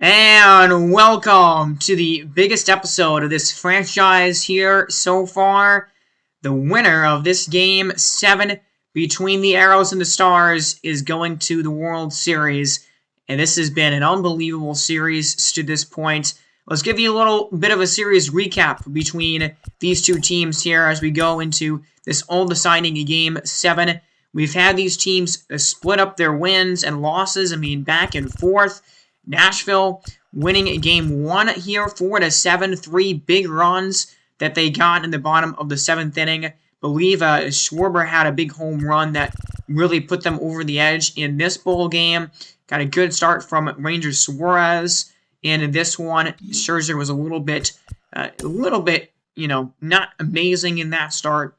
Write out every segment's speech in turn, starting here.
And welcome to the biggest episode of this franchise here so far. The winner of this Game 7 between the Arrows and the Stars is going to the World Series. And this has been an unbelievable series to this point. Let's give you a little bit of a series recap between these two teams here as we go into this all-deciding Game 7. We've had these teams split up their wins and losses, back and forth. Nashville winning Game 1 here, 4-7, 3 big runs that they got in the bottom of the 7th inning. I believe Schwarber had a big home run that really put them over the edge in this bowl game. Got a good start from Ranger Suarez. And in this one, Scherzer was a little bit, not amazing in that start.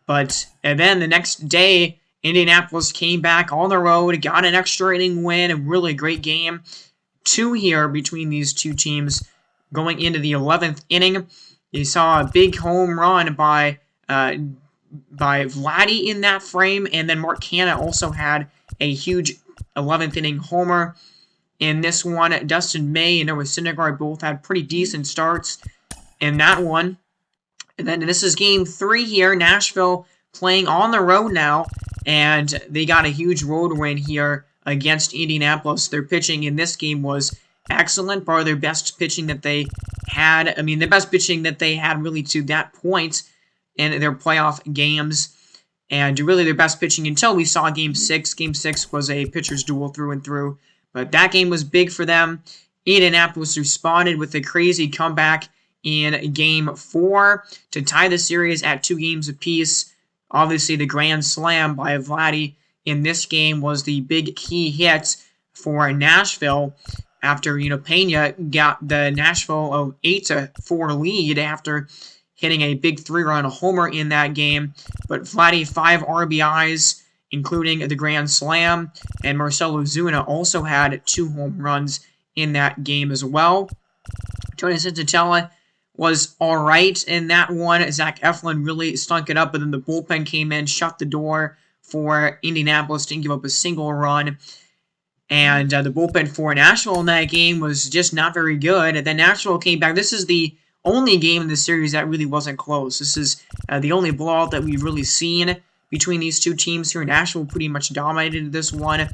And then the next day, Indianapolis came back on the road, got an extra inning win, a really great game. 2 here between these two teams going into the 11th inning. You saw a big home run by Vladdy in that frame, and then Mark Canha also had a huge 11th inning homer. In this one, Dustin May and Noah Syndergaard both had pretty decent starts in that one. And then this is Game 3 here. Nashville playing on the road now, and they got a huge road win here against Indianapolis. Their pitching in this game was excellent, probably their best pitching that they had. The best pitching that they had really to that point in their playoff games. And really their best pitching until we saw Game 6. Game 6 was a pitcher's duel through and through. But that game was big for them. Indianapolis responded with a crazy comeback in Game 4 to tie the series at 2 games apiece. Obviously, the grand slam by Vladdy in this game was the big key hit for Nashville after, Pena got the Nashville 8-4 lead after hitting a big 3-run homer in that game. But Vladdy, 5 RBIs, including the grand slam, and Marcell Ozuna also had 2 home runs in that game as well. Tony Senzatella was alright in that one. Zach Eflin really stunk it up, but then the bullpen came in, shut the door for Indianapolis, didn't give up a single run. And the bullpen for Nashville in that game was just not very good. And then Nashville came back. This is the only game in the series that really wasn't close. This is the only blowout that we've really seen between these two teams here. Nashville pretty much dominated this one.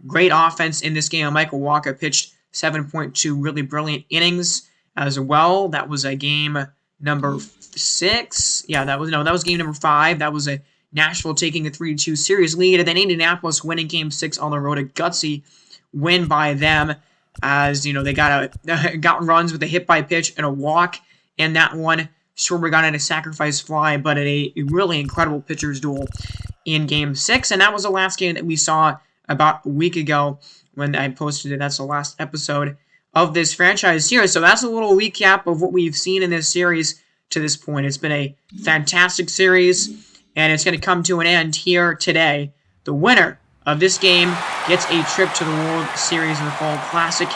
Great offense in this game. Michael Wacha pitched 7.2 really brilliant innings as well. That was a game number 6. Yeah, that was game number 5. That was a Nashville taking a 3-2 series lead, and then Indianapolis winning Game 6 on the road. A gutsy win by them, as they got runs with a hit by pitch and a walk in that one. Schwarber got in a sacrifice fly, but a really incredible pitcher's duel in Game 6, and that was the last game that we saw about a week ago when I posted it. That's the last episode of this franchise series. So that's a little recap of what we've seen in this series to this point. It's been a fantastic series, and it's going to come to an end here today. The winner of this game gets a trip to the World Series in the Fall Classic.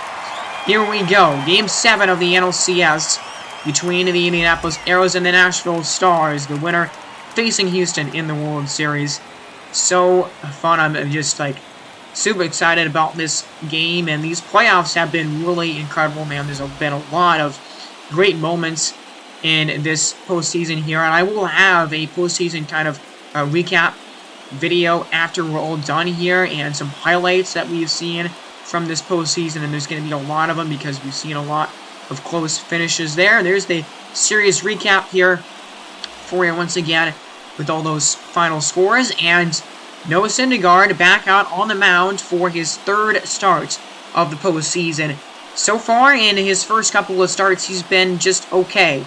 Here we go. Game 7 of the NLCS between the Indianapolis Arrows and the Nashville Stars. The winner facing Houston in the World Series. So fun. I'm just super excited about this game, and these playoffs have been really incredible, man. There's been a lot of great moments in this postseason here, and I will have a postseason kind of recap video after we're all done here, and some highlights that we've seen from this postseason, and there's going to be a lot of them because we've seen a lot of close finishes there. There's the series recap here for you once again with all those final scores, and Noah Syndergaard back out on the mound for his 3rd start of the postseason. So far, in his first couple of starts, he's been just okay.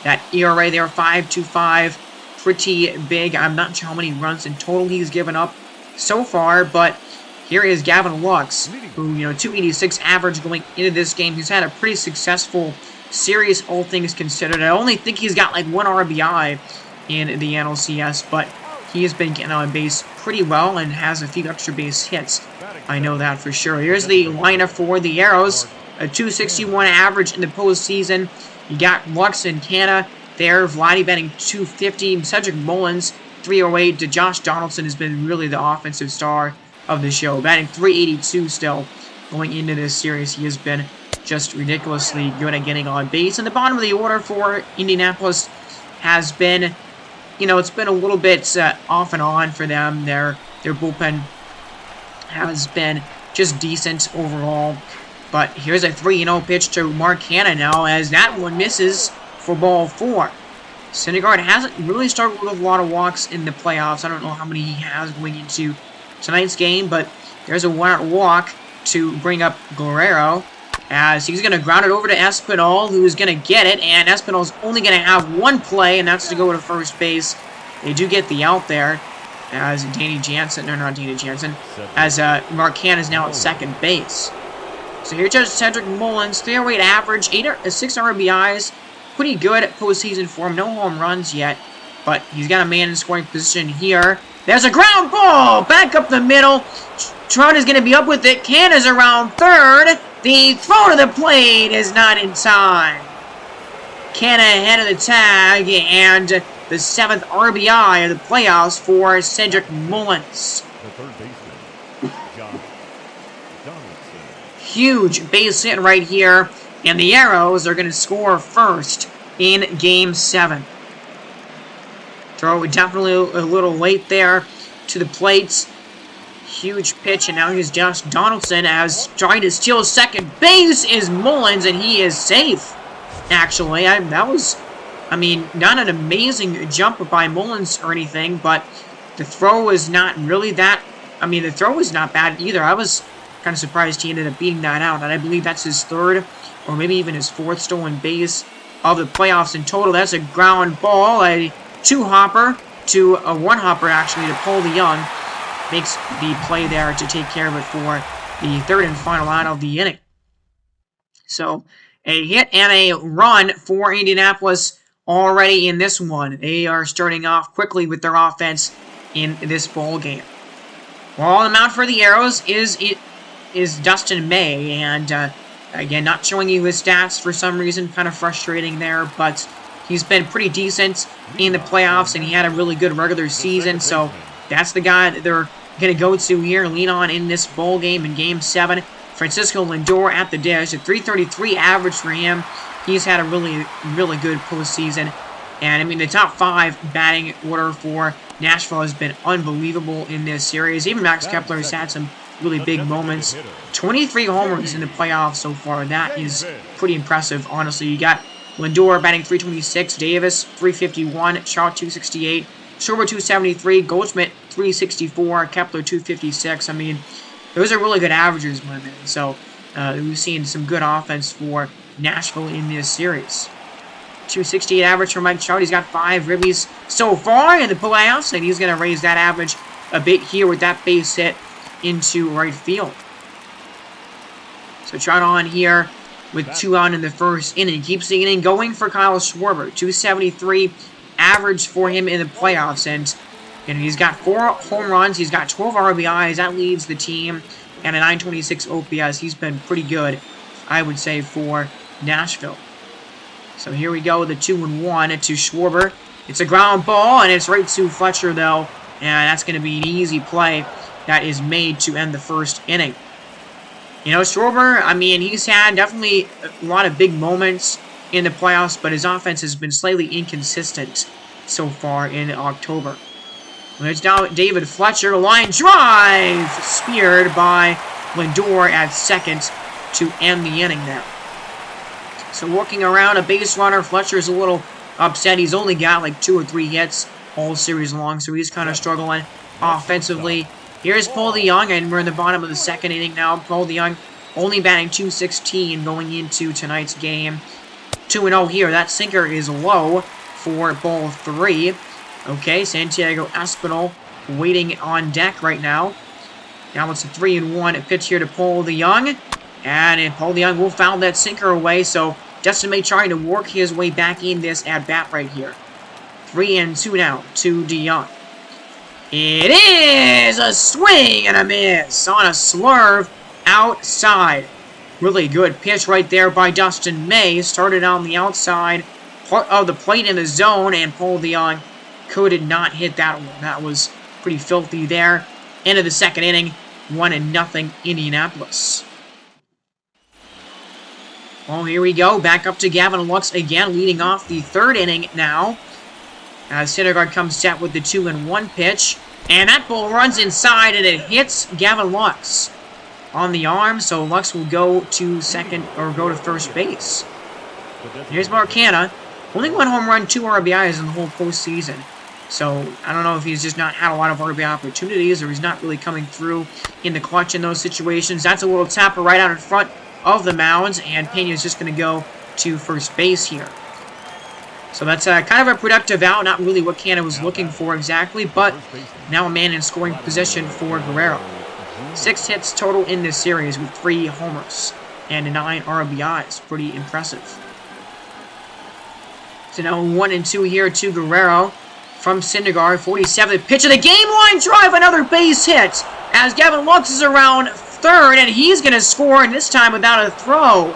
That ERA there, 5.25, pretty big. I'm not sure how many runs in total he's given up so far, but here is Gavin Lux, who, 286 average going into this game. He's had a pretty successful series, all things considered. I only think he's got 1 RBI in the NLCS, but he has been getting on base pretty well and has a few extra base hits. I know that for sure. Here's the lineup for the Arrows. A 261 average in the postseason. You got Lux and Canha there. Vladdy batting 250. Cedric Mullins, 308. Josh Donaldson has been really the offensive star of the show. Batting 382 still going into this series. He has been just ridiculously good at getting on base. And the bottom of the order for Indianapolis has been, you know, it's been a little bit off and on for them. Their bullpen has been just decent overall. But here's a 3-0 pitch to Mark Hanna now, as that one misses for ball 4. Syndergaard hasn't really struggled with a lot of walks in the playoffs. I don't know how many he has going into tonight's game, but there's a one-out walk to bring up Guerrero, as he's going to ground it over to Espinal, who's going to get it, and Espinal's only going to have one play, and that's to go to first base. They do get the out there, as Mark Hanna is now at second base. So here comes Cedric Mullins, 308 average, 6 RBIs, pretty good at postseason form, no home runs yet, but he's got a man in scoring position here. There's a ground ball, back up the middle. Trout is going to be up with it. Canna's around third. The throw to the plate is not in time. Canna ahead of the tag, and the 7th RBI of the playoffs for Cedric Mullins. The third baseman, John Donaldson. Huge base hit right here, and the Arrows are going to score first in Game 7. Throw definitely a little late there to the plate. Huge pitch, and now here's Josh Donaldson as trying to steal second base is Mullins, and he is safe. Actually, that was, I mean, not an amazing jump by Mullins or anything, but the throw was not really that, I mean, the throw was not bad either. I was kind of surprised he ended up beating that out, and I believe that's his 3rd or maybe even his 4th stolen base of the playoffs in total. That's a ground ball, a 2-hopper to a 1-hopper, actually, to Paul DeYoung. Makes the play there to take care of it for the 3rd and final out of the inning. So, a hit and a run for Indianapolis already in this one. They are starting off quickly with their offense in this ball game. Well, on the mound for the Arrows is Dustin May, and again, not showing you his stats for some reason, kind of frustrating there, but he's been pretty decent in the playoffs, and he had a really good regular season, so that's the guy that they're going to go to here, lean on in this bowl game in Game 7. Francisco Lindor at the dish, a 333 average for him. He's had a really, really good postseason. And, I mean, the top 5 batting order for Nashville has been unbelievable in this series. Even Max Kepler has had some really big moments. 23 homers in the playoffs so far. That is pretty impressive, honestly. You got Lindor batting 326, Davis 351, Shaw 268, Schwarber 273, Goldschmidt 364, Kepler 256. I mean, those are really good averages, my man. So, we've seen some good offense for Nashville in this series. 268 average for Mike Trout. He's got 5 ribbies so far in the playoffs, and he's going to raise that average a bit here with that base hit into right field. So Trout on here with 2 out in the first inning. Keeps the inning going for Kyle Schwarber. 273 average for him in the playoffs, and he's got 4 home runs. He's got 12 RBIs. That leads the team, and a 926 OPS. He's been pretty good, I would say, for Nashville. So here we go, the 2-1 to Schwarber. It's a ground ball, and it's right to Fletcher, though. And that's going to be an easy play that is made to end the first inning. You know, Schwarber, I mean, he's had definitely a lot of big moments in the playoffs, but his offense has been slightly inconsistent so far in October. It's now David Fletcher, line drive, speared by Lindor at second to end the inning there. So working around a base runner, Fletcher's a little upset. He's only got like 2 or 3 hits all series long, so he's kind of struggling offensively. Here's Paul DeYoung, and we're in the bottom of the second inning now. Paul DeYoung only batting 216 going into tonight's game. 2-0 here. That sinker is low for ball 3. Okay, Santiago Espinal waiting on deck right now. Now it's a 3-1 pitch here to Paul DeYoung. And Paul DeYoung will foul that sinker away, so Dustin May trying to work his way back in this at-bat right here. 3-2 now to DeYoung. It is a swing and a miss on a slurve outside. Really good pitch right there by Dustin May. Started on the outside part of the plate in the zone, and Paul DeYoung could not hit that one. That was pretty filthy there. End of the second inning, 1-0 Indianapolis. Well, here we go. Back up to Gavin Lux again, leading off the third inning now. As Syndergaard comes set with the 2-1 pitch. And that ball runs inside, and it hits Gavin Lux on the arm. So Lux will go to second, or go to first base. Here's Mark Canha. Only 1 home run, 2 RBIs in the whole postseason. So, I don't know if he's just not had a lot of RBI opportunities, or he's not really coming through in the clutch in those situations. That's a little tapper right out in front of the mound, and Pena's just going to go to first base here. So that's kind of a productive out, not really what Canha was looking for exactly, but now a man in scoring position for Guerrero. 6 hits total in this series with 3 homers and 9 RBIs. Pretty impressive. So now 1-2 here to Guerrero. From Syndergaard, 47th pitch of the game, line drive, another base hit. As Gavin Lux is around third, and he's going to score, and this time without a throw.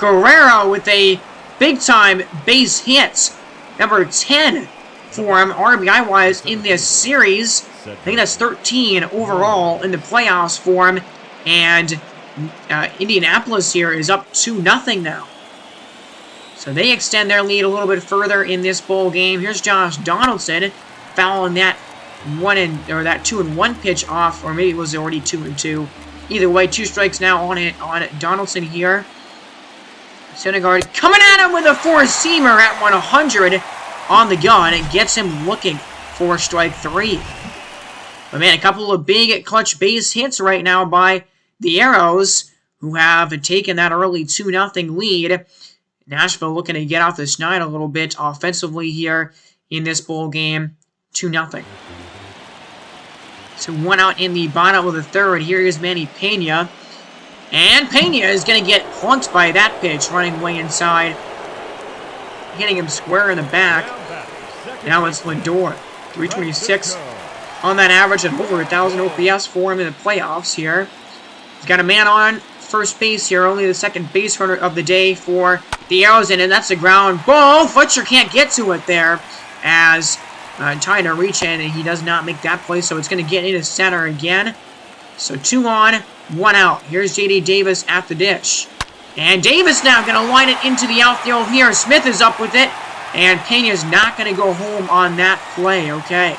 Guerrero with a big-time base hit. Number 10 for him, RBI-wise, in this series. I think that's 13 overall in the playoffs for him. And Indianapolis here is up 2-0 now. So they extend their lead a little bit further in this bowl game. Here's Josh Donaldson fouling that 2-1 pitch off, or maybe it was already 2-2. Either way, 2 strikes now on Donaldson here. Syndergaard coming at him with a 4-seamer at 100 on the gun. It gets him looking for strike 3. But man, a couple of big clutch base hits right now by the Arrows, who have taken that early 2-0 lead. Nashville looking to get off the schneid a little bit offensively here in this bowl game. 2-0. So 1 out in the bottom of the third. Here is Manny Pena. And Pena is going to get plunked by that pitch, running way inside. Hitting him square in the back. Now it's Lindor. 326 on that average, and over 1,000 OPS for him in the playoffs here. He's got a man on first base here, only the second base runner of the day for the Arrows, and that's a ground ball. Fletcher can't get to it there as trying to reach in, and he does not make that play, so it's going to get into center again. So 2 on, 1 out. Here's J.D. Davis at the dish. And Davis now going to line it into the outfield here. Smith is up with it, and Pena's not going to go home on that play, okay.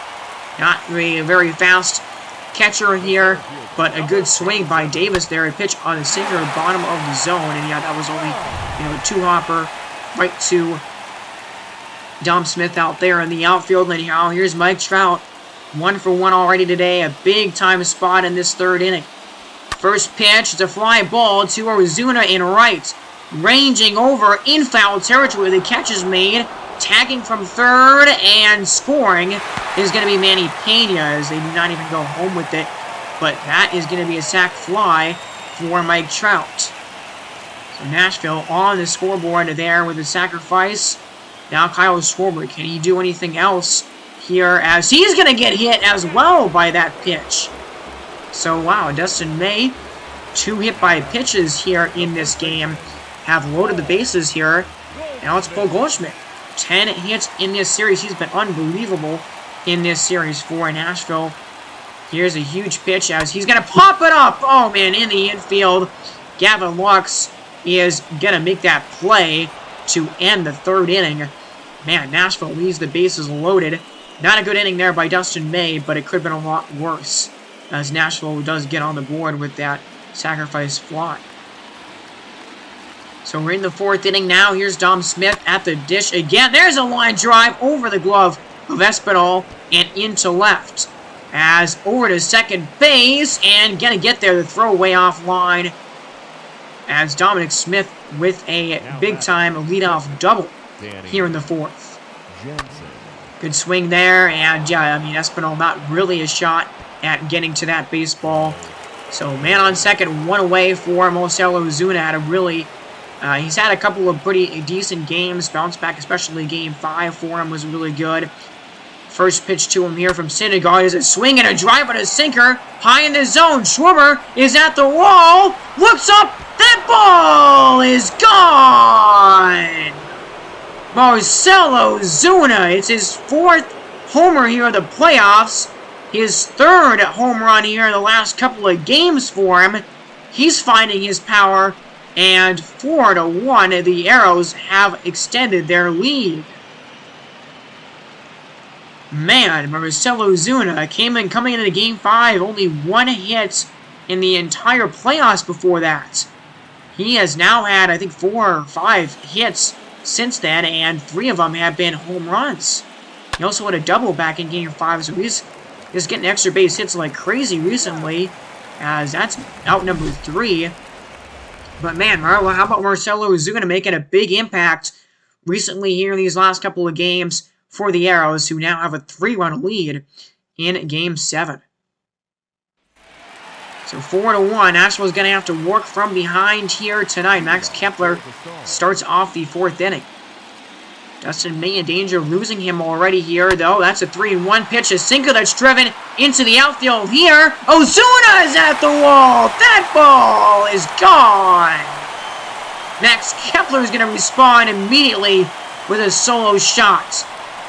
Not a very fast catcher here, but a good swing by Davis there. A pitch on the sinker, bottom of the zone, and yeah, that was only, a 2-hopper right to Dom Smith out there in the outfield. And now here's Mike Trout, 1 for 1 already today, a big-time spot in this third inning. First pitch, it's a fly ball to Ozuna in right, ranging over in foul territory. The catch is made. Tagging from third and scoring is going to be Manny Pena, as they do not even go home with it. But that is going to be a sac fly for Mike Trout. So Nashville on the scoreboard there with a sacrifice. Now Kyle Schwarber, can he do anything else here, as he's going to get hit as well by that pitch? So wow, Dustin May, 2 hit by pitches here in this game, have loaded the bases here. Now it's Paul Goldschmidt. 10 hits in this series. He's been unbelievable in this series for Nashville. Here's a huge pitch as he's going to pop it up. Oh, man, in the infield. Gavin Lux is going to make that play to end the third inning. Man, Nashville leaves the bases loaded. Not a good inning there by Dustin May, but it could have been a lot worse, as Nashville does get on the board with that sacrifice fly. So we're in the 4th inning now. Here's Dom Smith at the dish again. There's a line drive over the glove of Espinal and into left. As over to second base and gonna get there. The throw way off line. As Dominic Smith with a big-time leadoff double here in the 4th. Good swing there. And yeah, I mean, Espinal not really a shot at getting to that baseball. So man on second, 1 away for Marcell Ozuna. Had a really... he's had a couple of pretty decent games. Bounce back, especially Game 5 for him, was really good. First pitch to him here from Syndergaard is a swing and a drive and a sinker. High in the zone. Schwarber is at the wall. Looks up. That ball is gone. Marcell Ozuna. It's his 4th homer here in the playoffs. His 3rd home run here in the last couple of games for him. He's finding his power And 4-1, the Arrows have extended their lead. Man, Marcell Ozuna coming into Game 5, only 1 hit in the entire playoffs before that. He has now had, I think, 4 or 5 hits since then, and 3 of them have been home runs. He also had a double back in Game 5, so he's getting extra base hits like crazy recently, as that's out number 3. But man, how about Marcell Ozuna making a big impact recently here in these last couple of games for the Arrows, who now have a 3-run lead in Game 7. So 4-1, Nashville's going to have to work from behind here tonight. Max Kepler starts off the 4th inning. Dustin May in danger of losing him already here, though. That's a 3-1 pitch, a sinker that's driven into the outfield here. Ozuna is at the wall. That ball is gone. Max Kepler is going to respond immediately with a solo shot.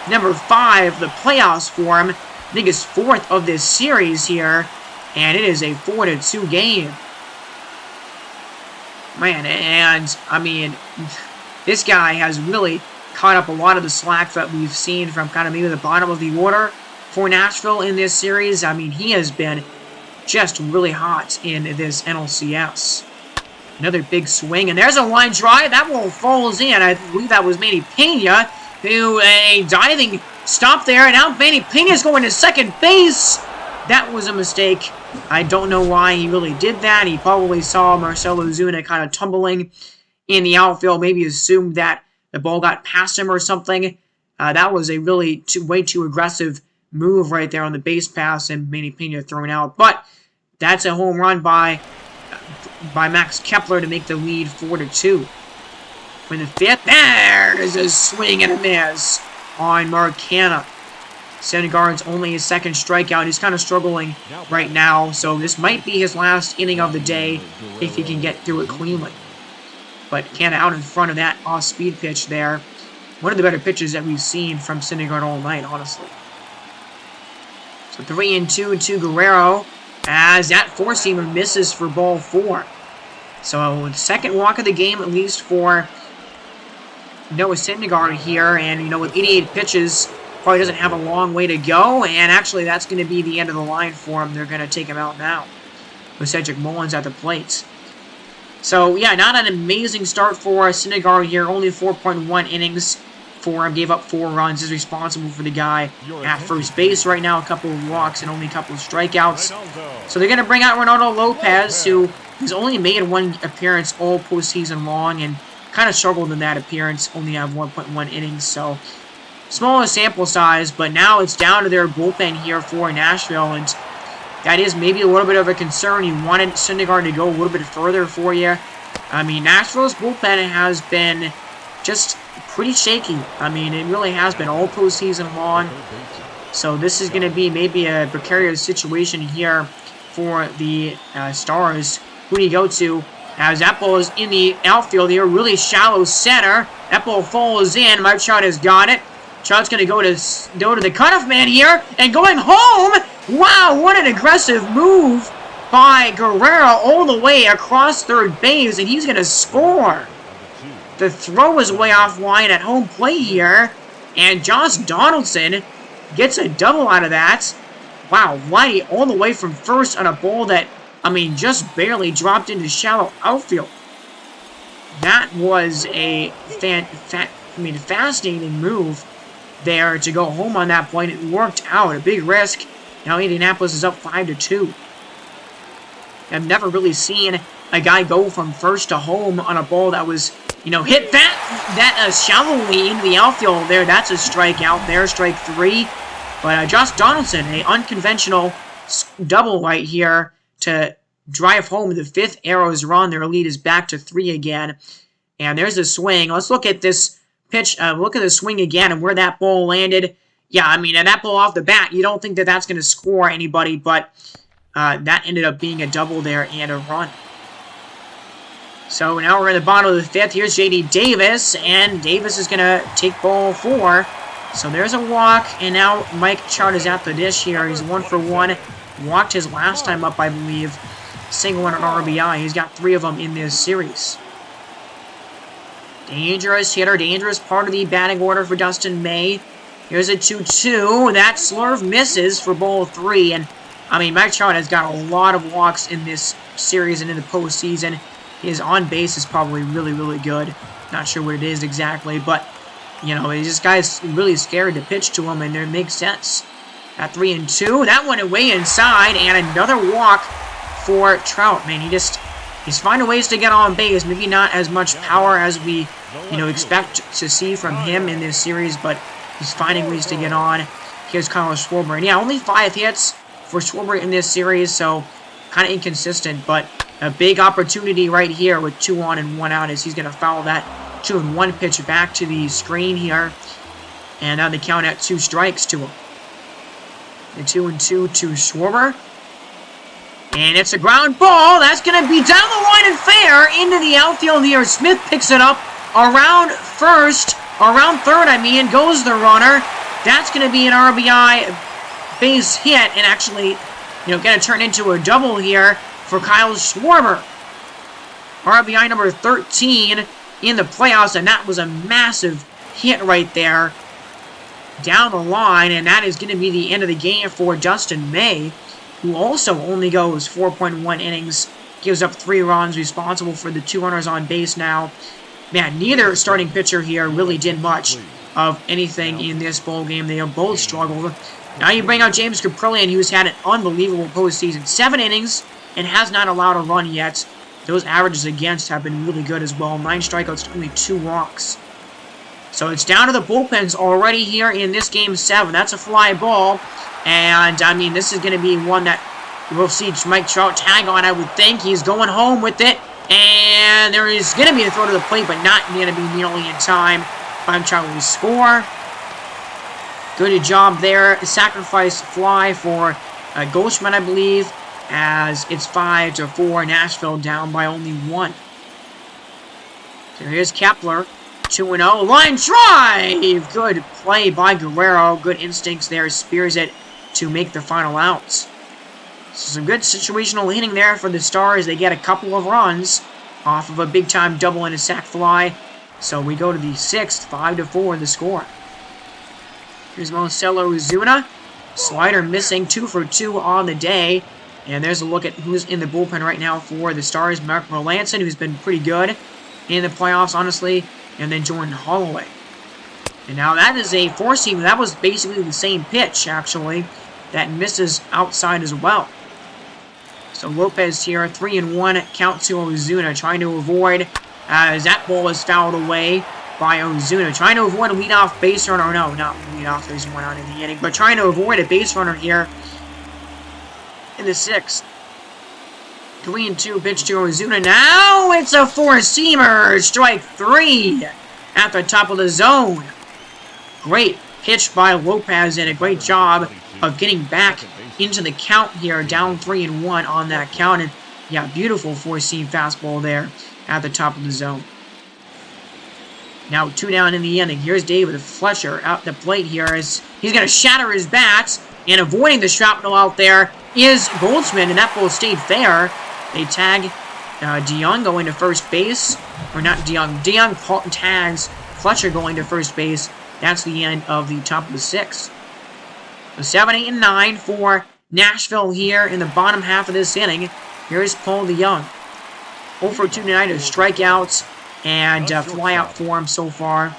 Number 5, the playoffs for him. I think his 4th of this series here. And it is a 4-2 game. Man, and, I mean, this guy has really caught up a lot of the slack that we've seen from kind of maybe the bottom of the order for Nashville in this series. I mean, he has been just really hot in this NLCS. Another big swing, and there's a line drive. That one falls in. I believe that was Manny Pena, who a diving stop there, and now Manny Pena's going to second base. That was a mistake. I don't know why he really did that. He probably saw Marcell Ozuna kind of tumbling in the outfield, maybe assumed that the ball got past him or something. That was a really way too aggressive move right there on the base pass, and Manny Pena thrown out. But that's a home run by Max Kepler to make the lead 4-2. In the 5th, there's a swing and a miss on Mark Canha. Syndergaard's only his 2nd strikeout. He's kind of struggling right now, so this might be his last inning of the day if he can get through it cleanly. But Canha out in front of that off-speed pitch there. One of the better pitches that we've seen from Syndergaard all night, honestly. So 3-2 to Guerrero, as that 4-seamer misses for ball 4. So the 2nd walk of the game, at least for Noah Syndergaard here, and you know, with 88 pitches, probably doesn't have a long way to go, and actually that's going to be the end of the line for him. They're going to take him out now with Cedric Mullins at the plate. So yeah, not an amazing start for Syndergaard here. Only 4.1 innings for him. Gave up 4 runs. Is responsible for the guy at first base right now. A couple of walks and only a couple of strikeouts. So they're going to bring out Ronaldo Lopez, who has only made 1 appearance all postseason long and kind of struggled in that appearance. Only have 1.1 innings, so smaller sample size, but now it's down to their bullpen here for Nashville, and that is maybe a little bit of a concern. You wanted Syndergaard to go a little bit further for you. I mean, Nashville's bullpen has been just pretty shaky. I mean, it really has been all postseason long. So this is going to be maybe a precarious situation here for the Stars. Who do you go to? As that ball is in the outfield here, really shallow center. That ball falls in. Mike Trout has got it. Trout's going to go to the cutoff man here, and going home. Wow, what an aggressive move by Guerrero all the way across third base, and he's going to score. The throw is way offline at home plate here, and Josh Donaldson gets a double out of that. Wow, Whitey all the way from first on a ball that, I mean, just barely dropped into shallow outfield. That was a fascinating move there to go home on that point. It worked out. A big risk. Now Indianapolis is up 5-2. I've never really seen a guy go from first to home on a ball that was, you know, hit that shallowly into the outfield there. That's a strikeout there, strike 3. But Josh Donaldson, an unconventional double right here to drive home the 5th Arrows run. Their lead is back to 3 again. And there's the swing. Let's look at this pitch. Look at the swing again and where that ball landed. Yeah, I mean, and that ball off the bat, you don't think that that's going to score anybody, but that ended up being a double there and a run. So now we're in the bottom of the 5th. Here's J.D. Davis, and Davis is going to take ball 4. So there's a walk, and now Mike Trout is at the dish here. He's 1 for 1. Walked his last time up, I believe. Single and an RBI. He's got 3 of them in this series. Dangerous hitter, dangerous part of the batting order for Dustin May. Here's a 2-2. That slurve misses for ball 3. And, I mean, Mike Trout has got a lot of walks in this series and in the postseason. His on base is probably really, really good. Not sure what it is exactly, but, you know, this guy's really scared to pitch to him, and it makes sense. At 3-2, that went away inside, and another walk for Trout. Man, he's finding ways to get on base. Maybe not as much power as we, you know, expect to see from him in this series, but he's finding ways to get on. Here's Carlos Schwarber, and yeah, only 5 hits for Schwarber in this series, so kind of inconsistent, but a big opportunity right here with 2 on and 1 out as he's going to foul that 2-1 pitch back to the screen here, and now they count at 2 strikes to him. The 2-2 to Schwarber. And it's a ground ball. That's going to be down the line and fair into the outfield here. Smith picks it up around third, I mean, goes the runner. That's going to be an RBI base hit and actually, you know, going to turn into a double here for Kyle Schwarber. RBI number 13 in the playoffs, and that was a massive hit right there down the line, and that is going to be the end of the game for Dustin May, who also only goes 4.1 innings, gives up 3 runs, responsible for the 2 runners on base now. Man, neither starting pitcher here really did much of anything in this ball game. They have both struggled. Now you bring out James Caprillion, who's had an unbelievable postseason. 7 innings and has not allowed a run yet. Those averages against have been really good as well. 9 strikeouts, only 2 walks. So it's down to the bullpens already here in this game 7. That's a fly ball. And, I mean, this is going to be one that we'll see Mike Trout tag on, I would think. He's going home with it. And there is going to be a throw to the plate, but not going to be nearly in time. Mike Trout will score. Good job there. Sacrifice fly for Goldschmidt, I believe, as it's 5-4. Nashville down by only 1. So here's Kepler. 2-0. Line drive! Good play by Guerrero. Good instincts there. Spears it to make the final outs. So some good situational hitting there for the Stars. They get a couple of runs off of a big-time double and a sac fly. So we go to the 6th. 5-4 the score. Here's Marcelo Ozuna. Slider missing. 2 for 2 on the day. And there's a look at who's in the bullpen right now for the Stars. Mark Melancon, who's been pretty good in the playoffs, honestly. And then Jordan Holloway. And now that is a 4-seam. That was basically the same pitch, actually. That misses outside as well. So Lopez here, 3-1 count to Ozuna. Trying to avoid as that ball is fouled away by Ozuna. Trying to avoid a leadoff base runner. No, not leadoff. There's one out in the inning. But trying to avoid a base runner here in the 6th. 3-2 pitch to Ozuna. Now it's a 4-seamer. Strike 3 at the top of the zone. Great pitch by Lopez and a great job of getting back into the count here. Down 3-1 on that count. And yeah, beautiful 4-seam fastball there at the top of the zone. Now 2 down in the inning. Here's David Fletcher out the plate here as he's going to shatter his bats. And avoiding the shrapnel out there is Goldsman, and that ball stayed fair. They tag DeYoung going to first base. Or not DeYoung. DeYoung tags Fletcher going to first base. That's the end of the top of the 6th. So 7, 8, and 9 for Nashville here in the bottom half of this inning. Here's Paul DeYoung. 0 for 2 tonight of strikeouts and fly out for him so far.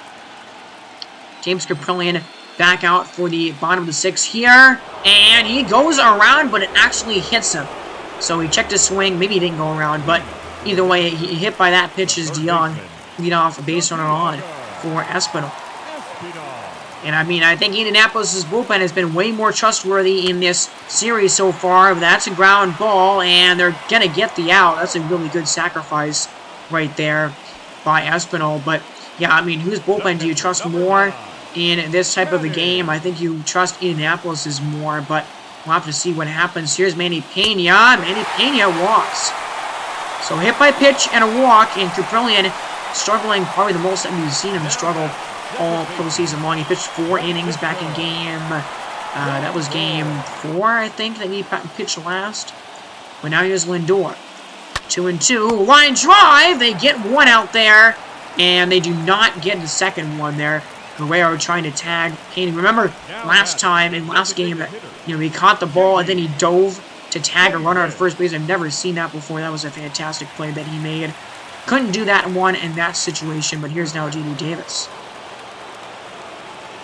James Caprillion back out for the bottom of the 6th here. And he goes around, but it actually hits him. So he checked his swing. Maybe he didn't go around, but either way, he hit by that pitch is DeYoung. Lead off a base runner on for Espinal. And I mean, I think Indianapolis' bullpen has been way more trustworthy in this series so far. That's a ground ball, and they're going to get the out. That's a really good sacrifice right there by Espinal. But yeah, I mean, whose bullpen do you trust more in this type of a game? I think you trust Indianapolis' more, but we'll have to see what happens. Here's Manny Pena. Manny Pena walks. So hit by pitch and a walk, and Caprillion struggling probably the most that we've seen him struggle all postseason long. He pitched 4 innings back in game. That was game 4, I think, that he pitched last. But now here's Lindor. 2-2. Line drive. They get 1 out there. And they do not get the second one there. Guerrero trying to tag Haney. Remember last time in last game that he caught the ball and then he dove to tag a runner at first base. I've never seen that before. That was a fantastic play that he made. Couldn't do that one in that situation, but here's now J.D. Davis.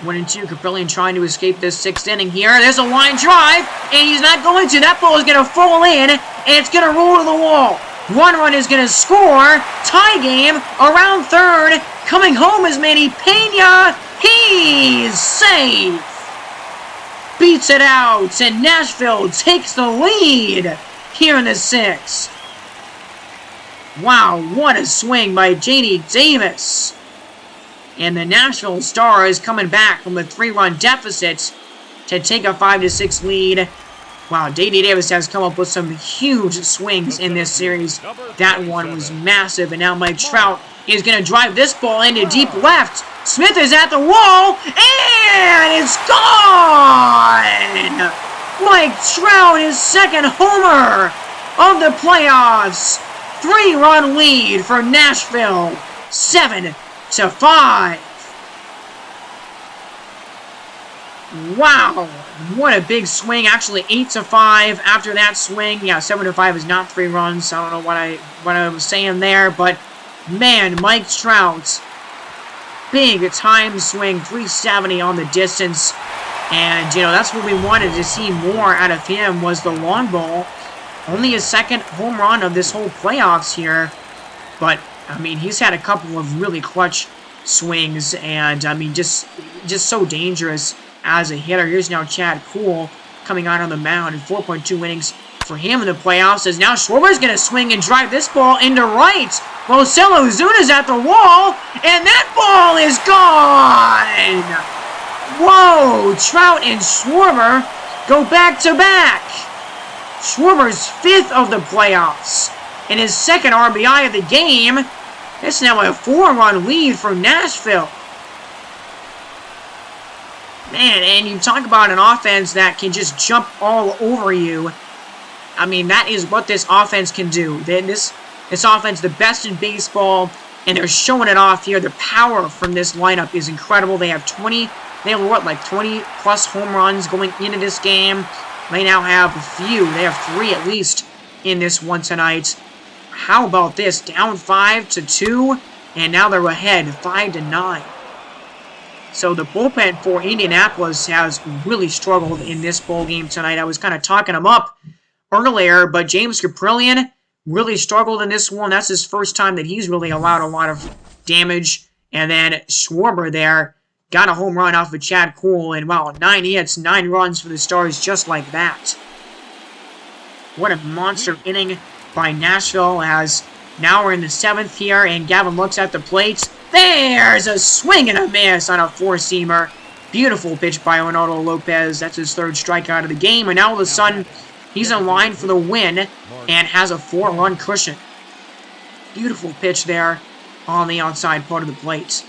1-2, Caprillion trying to escape this 6th inning here. There's a line drive, and he's not going to. That ball is going to fall in, and it's going to roll to the wall. One run is going to score. Tie game around third. Coming home is Manny Pena. He's safe. Beats it out, and Nashville takes the lead here in the 6th. Wow, what a swing by J.D. Davis. And the Nashville Stars coming back from a 3-run deficit to take a 5-6 lead. Wow, J.D. Davis has come up with some huge swings in this series. That one was massive, and now Mike Trout is going to drive this ball into deep left. Smith is at the wall, and it's gone! Mike Trout, his second homer of the playoffs. 3-run lead for Nashville, 7-5. Wow, what a big swing. Actually, 8-5 after that swing. Yeah, 7-5 is not 3 runs. I don't know what I was saying there, but man, Mike Trout, big time swing, 370 on the distance. And, that's what we wanted to see more out of him was the long ball. Only his second home run of this whole playoffs here. But, I mean, he's had a couple of really clutch swings. And, I mean, just so dangerous as a hitter. Here's now Chad Kuhl coming out on the mound in 4.2 innings for him in the playoffs. As now Schwarber's going to swing and drive this ball into right. Marcell Ozuna's at the wall. And that ball is gone! Whoa! Trout and Schwarber go back-to-back. Schwarber's 5th of the playoffs and his 2nd RBI of the game. It's now a 4-run lead for Nashville. Man, and you talk about an offense that can just jump all over you. I mean, that is what this offense can do. This offense, the best in baseball, and they're showing it off here. The power from this lineup is incredible. They have 20 plus home runs going into this game. They now have a few. They have 3 at least in this one tonight. How about this? Down 5-2, and now they're ahead 5-9. So the bullpen for Indianapolis has really struggled in this bowl game tonight. I was kind of talking them up earlier, but James Caprillion really struggled in this one. That's his first time that he's really allowed a lot of damage. And then Schwarber there got a home run off of Chad Kuhl, and wow, 9 hits, 9 runs for the Stars just like that. What a monster inning by Nashville, as now we're in the 7th here, and Gavin looks at the plate. There's a swing and a miss on a 4-seamer. Beautiful pitch by Ronaldo Lopez. That's his 3rd strikeout of the game, and now all of a sudden, he's in line for the win and has a 4-run cushion. Beautiful pitch there on the outside part of the plate.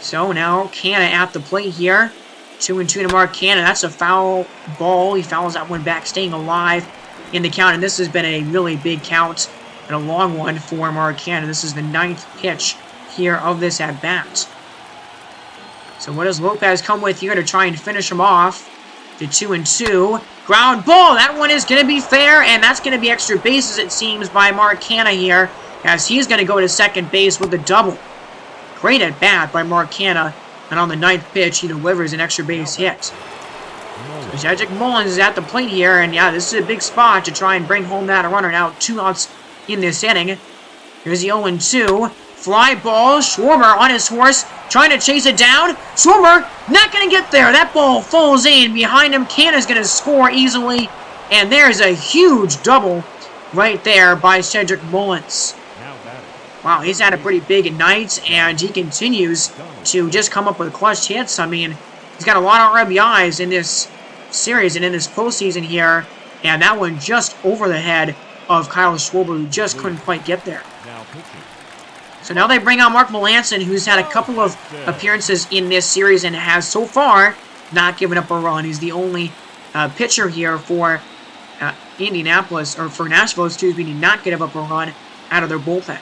So now Canna at the plate here. 2-2 to Mark Canna. That's a foul ball. He fouls that one back, staying alive in the count. And this has been a really big count and a long one for Mark Canna. This is the 9th pitch here of this at-bat. So what does Lopez come with here to try and finish him off? The 2-2. Ground ball. That one is going to be fair, and that's going to be extra bases, it seems, by Mark Canna here, as he's going to go to second base with a double. Great at bat by Mark Canna, and on the 9th pitch, he delivers an extra base hit. So Cedric Mullins is at the plate here, and yeah, this is a big spot to try and bring home that runner. Now 2 outs in this inning. Here's the 0-2. Fly ball. Schwarber on his horse, trying to chase it down. Schwarber not going to get there. That ball falls in. Behind him, Canna's going to score easily, and there's a huge double right there by Cedric Mullins. Wow, he's had a pretty big night, and he continues to just come up with clutch hits. I mean, he's got a lot of RBIs in this series and in this postseason here, and that one just over the head of Kyle Schwarber, who just couldn't quite get there. So now they bring out Mark Melancon, who's had a couple of appearances in this series and has so far not given up a run. He's the only pitcher here for Indianapolis, or for Nashville, excuse me, to not give up a run out of their bullpen.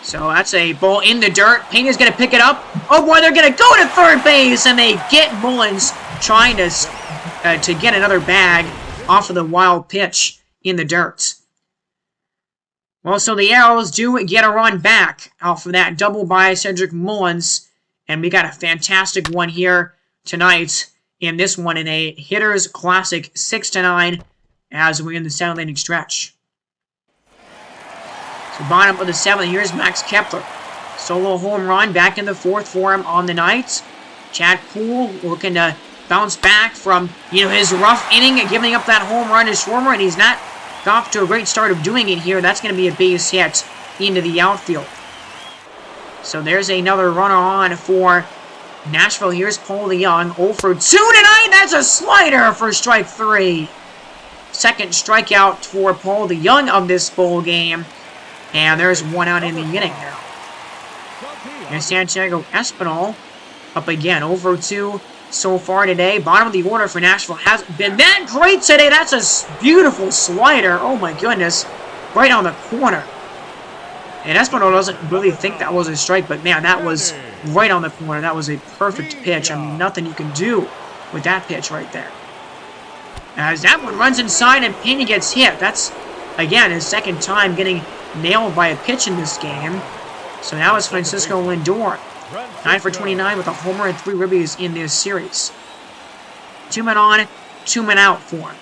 So that's a ball in the dirt. Pena's going to pick it up. Oh boy, they're going to go to third base, and they get Mullins trying to get another bag off of the wild pitch in the dirt. Well, so the Arrows do get a run back off of that double by Cedric Mullins, and we got a fantastic one here tonight in this one in a Hitters Classic 6-9 as we're in the 7th inning stretch. So bottom of the 7th, here's Max Kepler. Solo home run back in the 4th for him on the night. Chad Poole looking to bounce back from, his rough inning, giving up that home run to Schwarber, and he's not off to a great start of doing it here. That's going to be a base hit into the outfield. So there's another runner on for Nashville. Here's Paul DeYoung, 0 for 2 tonight. That's a slider for strike 3. Second strikeout for Paul DeYoung of this bowl game. And there's one out in the inning now. And Santiago Espinal up again, 0 for 2 so far today. Bottom of the order for Nashville hasn't been that great today. That's a beautiful slider. Oh my goodness. Right on the corner. And Espinal doesn't really think that was a strike, but man, that was right on the corner. That was a perfect pitch. I mean, nothing you can do with that pitch right there. As that one runs inside and Pena gets hit. That's, again, his second time getting nailed by a pitch in this game. So now it's Francisco Lindor. 9 for 29 with a homer and 3 ribbies in this series. 2 men on, 2 men out for him.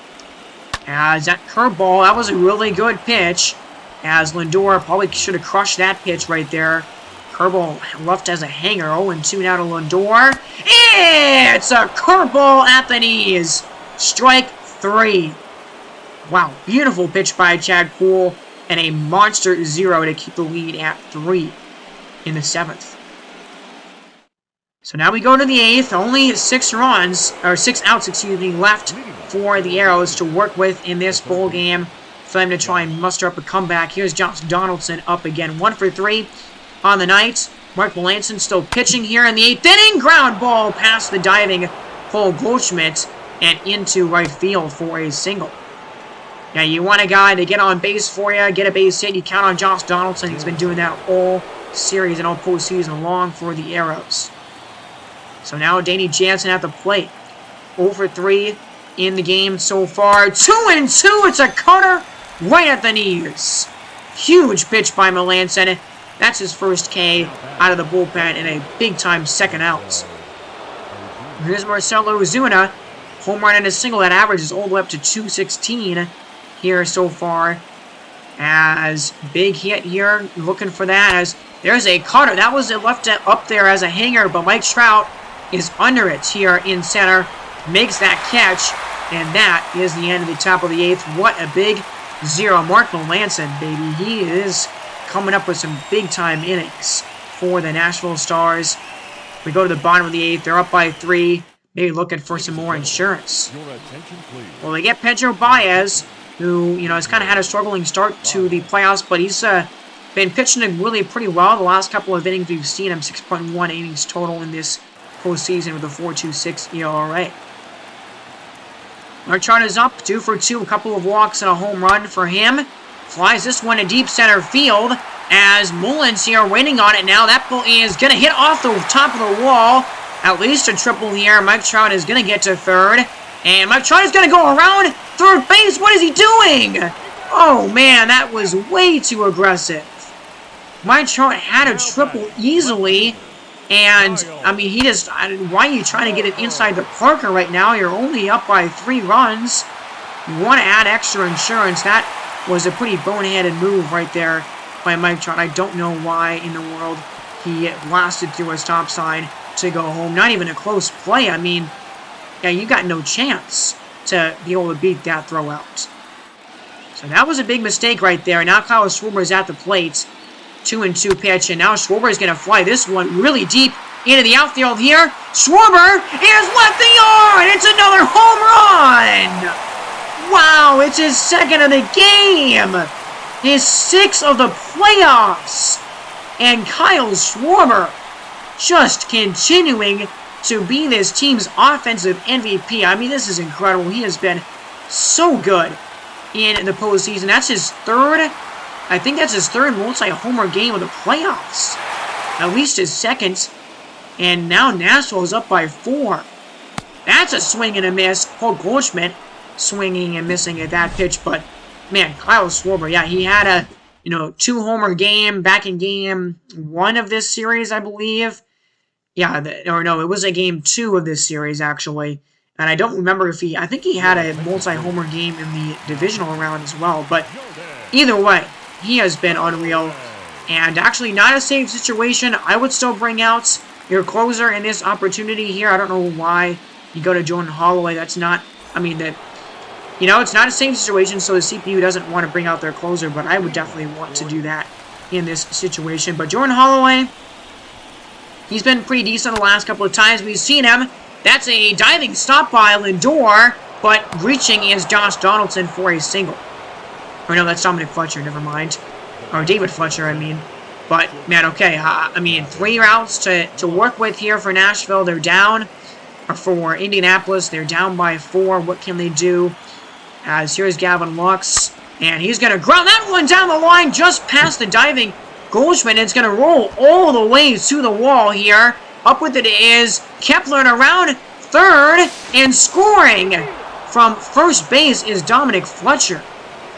As that curveball, that was a really good pitch. As Lindor probably should have crushed that pitch right there. Curveball left as a hanger. 0-2 now to Lindor. It's a curveball at the knees. Strike 3. Wow, beautiful pitch by Chad Poole. And a monster 0 to keep the lead at 3 in the 7th. So now we go to the 8th. Only 6 outs, left for the Arrows to work with in this bowl game for them to try and muster up a comeback. Here's Josh Donaldson up again. 1 for 3 on the night. Mark Melanson still pitching here in the 8th inning. Ground ball past the diving Paul Goldschmidt and into right field for a single. Now, you want a guy to get on base for you, get a base hit. You count on Josh Donaldson. He's been doing that all series and all postseason long for the Arrows. So now Danny Jansen at the plate. 0 for 3 in the game so far. 2-2. It's a cutter right at the knees. Huge pitch by Melanson. That's his first K out of the bullpen in a big-time second out. Here's Marcelo Ozuna. Home run and a single that averages all the way up to 216 here so far. As big hit here, looking for that. As there's a cutter. That was left up there as a hanger, but Mike Trout is under it here in center. Makes that catch, and that is the end of the top of the 8th. What a big 0. Mark Melanson, baby. He is coming up with some big-time innings for the Nashville Stars. We go to the bottom of the 8th. They're up by 3. Maybe looking for some more insurance. Well, they get Pedro Baez, who, has kind of had a struggling start to the playoffs, but he's been pitching really pretty well. The last couple of innings we've seen him, 6.1 innings total in this postseason with a 4.26 ERA. Mark Trout is up, 2 for 2, a couple of walks and a home run for him. Flies this one to deep center field as Mullins here waiting on it now. That ball is going to hit off the top of the wall. At least a triple here. Mike Trout is going to get to third. And Mike Trout is going to go around third base. What is he doing? Oh, man, that was way too aggressive. Mike Trout had a triple easily. And, I mean, why are you trying to get it inside the Parker right now? You're only up by 3 runs. You want to add extra insurance. That was a pretty boneheaded move right there by Mike Trout. I don't know why in the world he blasted through his top side to go home. Not even a close play. I mean, yeah, you got no chance to be able to beat that throw out. So that was a big mistake right there. Now Kyle Schwarber is at the plate. 2-2 pitch, and now Schwarber is going to fly this one really deep into the outfield here. Schwarber is left the yard. It's another home run. Wow, it's his second of the game. His 6th of the playoffs. And Kyle Schwarber just continuing to be this team's offensive MVP. I mean, this is incredible. He has been so good in the postseason. That's his 3rd I think that's his third multi-homer game of the playoffs. At least his second. And now Nashville is up by 4. That's a swing and a miss. Paul Goldschmidt swinging and missing at that pitch. But, man, Kyle Schwarber, yeah, he had a, 2-homer game back in game 1 of this series, I believe. Yeah, it was a game 2 of this series, actually. And I don't remember if I think he had a multi-homer game in the divisional round as well. But either way, he has been unreal. And actually not a safe situation. I would still bring out your closer in this opportunity here. I don't know why you go to Jordan Holloway. That's not, it's not a safe situation, so the CPU doesn't want to bring out their closer. But I would definitely want to do that in this situation. But Jordan Holloway, he's been pretty decent the last couple of times we've seen him. That's a diving stop by Lindor, but reaching is Josh Donaldson for a single. Or no, that's Dominic Fletcher, never mind. Or David Fletcher, I mean. But, man, okay, 3 outs to work with here for Nashville. They're down. Or for Indianapolis, they're down by 4. What can they do? As here's Gavin Lux. And he's going to ground that one down the line just past the diving Goldschmidt. It's going to roll all the way to the wall here. Up with it is Kepler around third, and scoring from first base is Dominic Fletcher.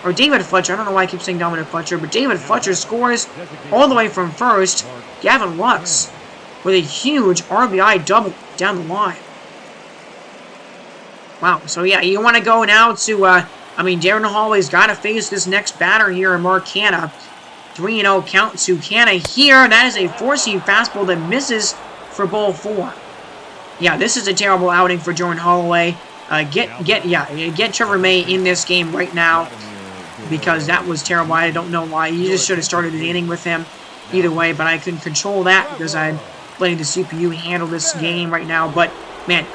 Or David Fletcher. I don't know why I keep saying Dominic Fletcher, but David Fletcher scores all the way from first. Gavin Lux with a huge RBI double down the line. Wow. So, yeah, you want to go now to, Darren Holloway's got to face this next batter here in Mark Canha. 3-0 count to Canha here. That is a four-seam fastball that misses for ball 4. Yeah, this is a terrible outing for Jordan Holloway. Get Trevor May in this game right now, because that was terrible. I don't know why. You just should have started the inning with him either way, but I couldn't control that because I'm letting the CPU handle this game right now. But, man,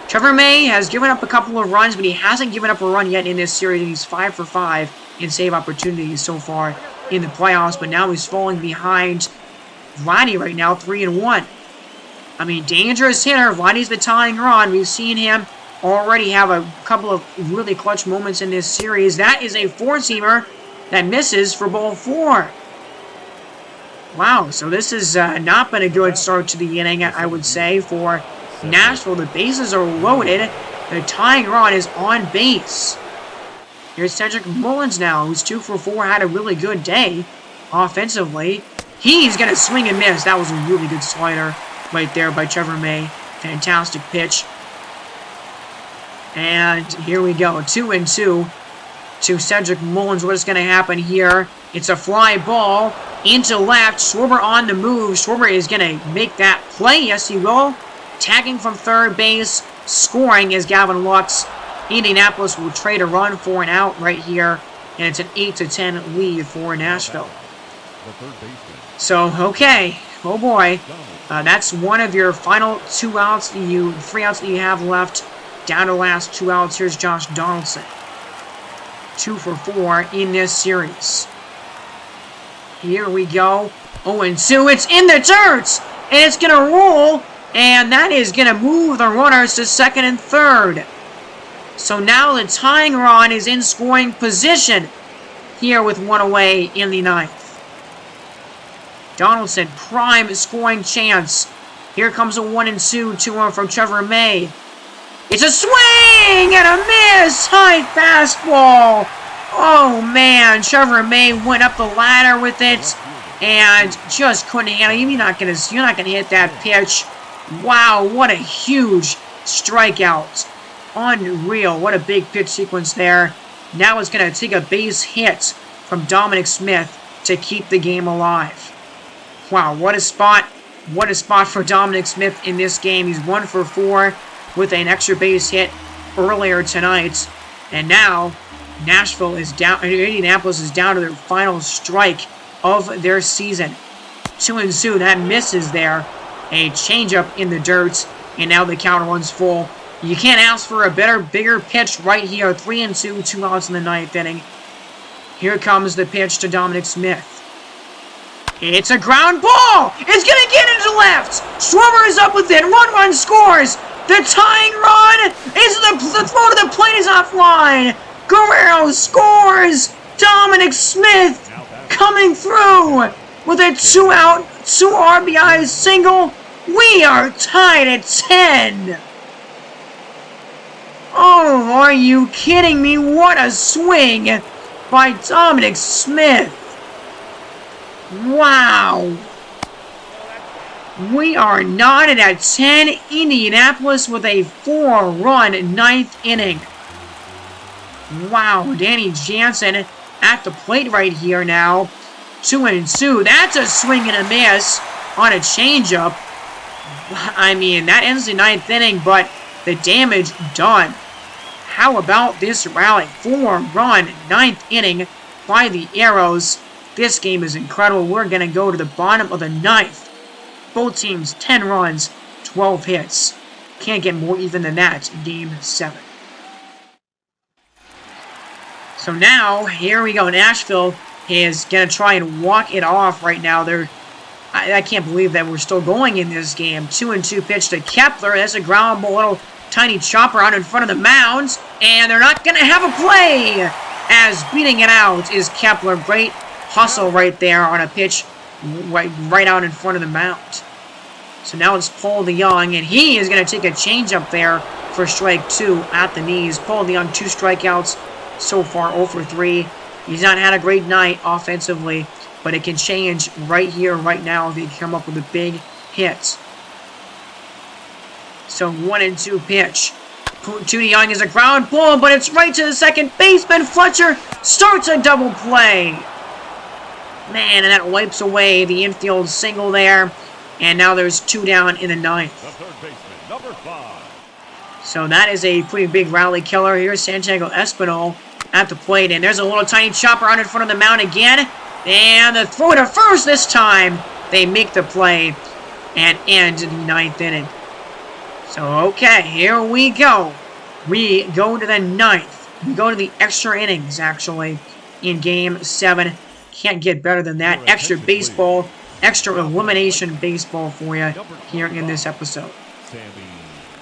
Trevor May has given up a couple of runs, but he hasn't given up a run yet in this series. He's 5 for 5 in save opportunities so far in the playoffs, but now he's falling behind Vladdy right now, 3-1. Dangerous hitter. Vladdy's the tying run. We've seen him already have a couple of really clutch moments in this series. That is a four-seamer that misses for ball 4. Wow, so this has not been a good start to the inning, I would say, for Nashville. The bases are loaded. The tying run is on base. Here's Cedric Mullins now, who's 2 for 4, had a really good day offensively. He's going to swing and miss. That was a really good slider right there by Trevor May. Fantastic pitch. And here we go. 2-2 to Cedric Mullins. What is going to happen here? It's a fly ball into left. Schwarber on the move. Schwarber is going to make that play. Yes, he will. Tagging from third base. Scoring is Gavin Lux. Indianapolis will trade a run for an out right here. And it's an 8-10 lead for Nashville. So, okay. Oh boy. That's one of your final 3 outs that you have left. Down to the last 2 outs. Here's Josh Donaldson. 2 for 4 in this series. Here we go. 0-2. It's in the dirt! And it's going to roll. And that is going to move the runners to second and third. So now the tying run is in scoring position here with 1 away in the 9th. Donaldson, prime scoring chance. Here comes a 1-2 to him from Trevor May. It's a swing and a miss! High fastball! Oh man, Trevor May went up the ladder with it and just couldn't handle it. You're not gonna hit that pitch. Wow, what a huge strikeout. Unreal. What a big pitch sequence there. Now it's gonna take a base hit from Dominic Smith to keep the game alive. Wow, what a spot. What a spot for Dominic Smith in this game. He's 1 for 4 with an extra base hit earlier tonight. And now, Indianapolis is down to their final strike of their season. 2-2, that misses there. A changeup in the dirt, and now the count runs full. You can't ask for a bigger pitch right here. 3-2, 2 outs in the 9th inning. Here comes the pitch to Dominic Smith. It's a ground ball! It's gonna get into left! Schwarber is up with it. Run scores! The tying run is the throw to the plate is offline. Guerrero scores. Dominic Smith coming through with a 2-out, 2 RBI single. We are tied at 10. Oh, are you kidding me? What a swing by Dominic Smith. Wow. We are knotted at 10. Indianapolis with a 4-run 9th inning. Wow, Danny Jansen at the plate right here now. 2-2. That's a swing and a miss on a changeup. I mean, that ends the 9th inning, but the damage done. How about this rally? 4-run 9th inning by the Arrows. This game is incredible. We're going to go to the bottom of the 9th. Both teams 10 runs, 12 hits. Can't get more even than that in Game 7. So now, here we go. Nashville is going to try and walk it off right now. I can't believe that we're still going in this game. 2-2 pitch to Kepler. That's a ground ball, little tiny chopper out in front of the mound. And they're not going to have a play, as beating it out is Kepler. Great hustle right there on a pitch right out in front of the mound. So now it's Paul DeYoung, and he is going to take a changeup there for strike 2 at the knees. Paul DeYoung, 2 strikeouts so far, 0 for 3. He's not had a great night offensively, but it can change right here, right now, if he can come up with a big hit. So 1-2 pitch. To DeYoung is a ground ball, but it's right to the second baseman. Fletcher starts a double play. Man, and that wipes away the infield single there. And now there's 2 down in the 9th. The third baseman, number 5. So that is a pretty big rally killer. Here's Santiago Espinal at the plate. And there's a little tiny chopper out in front of the mound again. And the throw to first this time. They make the play and end the 9th inning. So, okay, here we go. We go to the 9th. We go to the extra innings, actually, in Game 7. Can't get better than that. Extra baseball, extra elimination baseball for you here in this episode.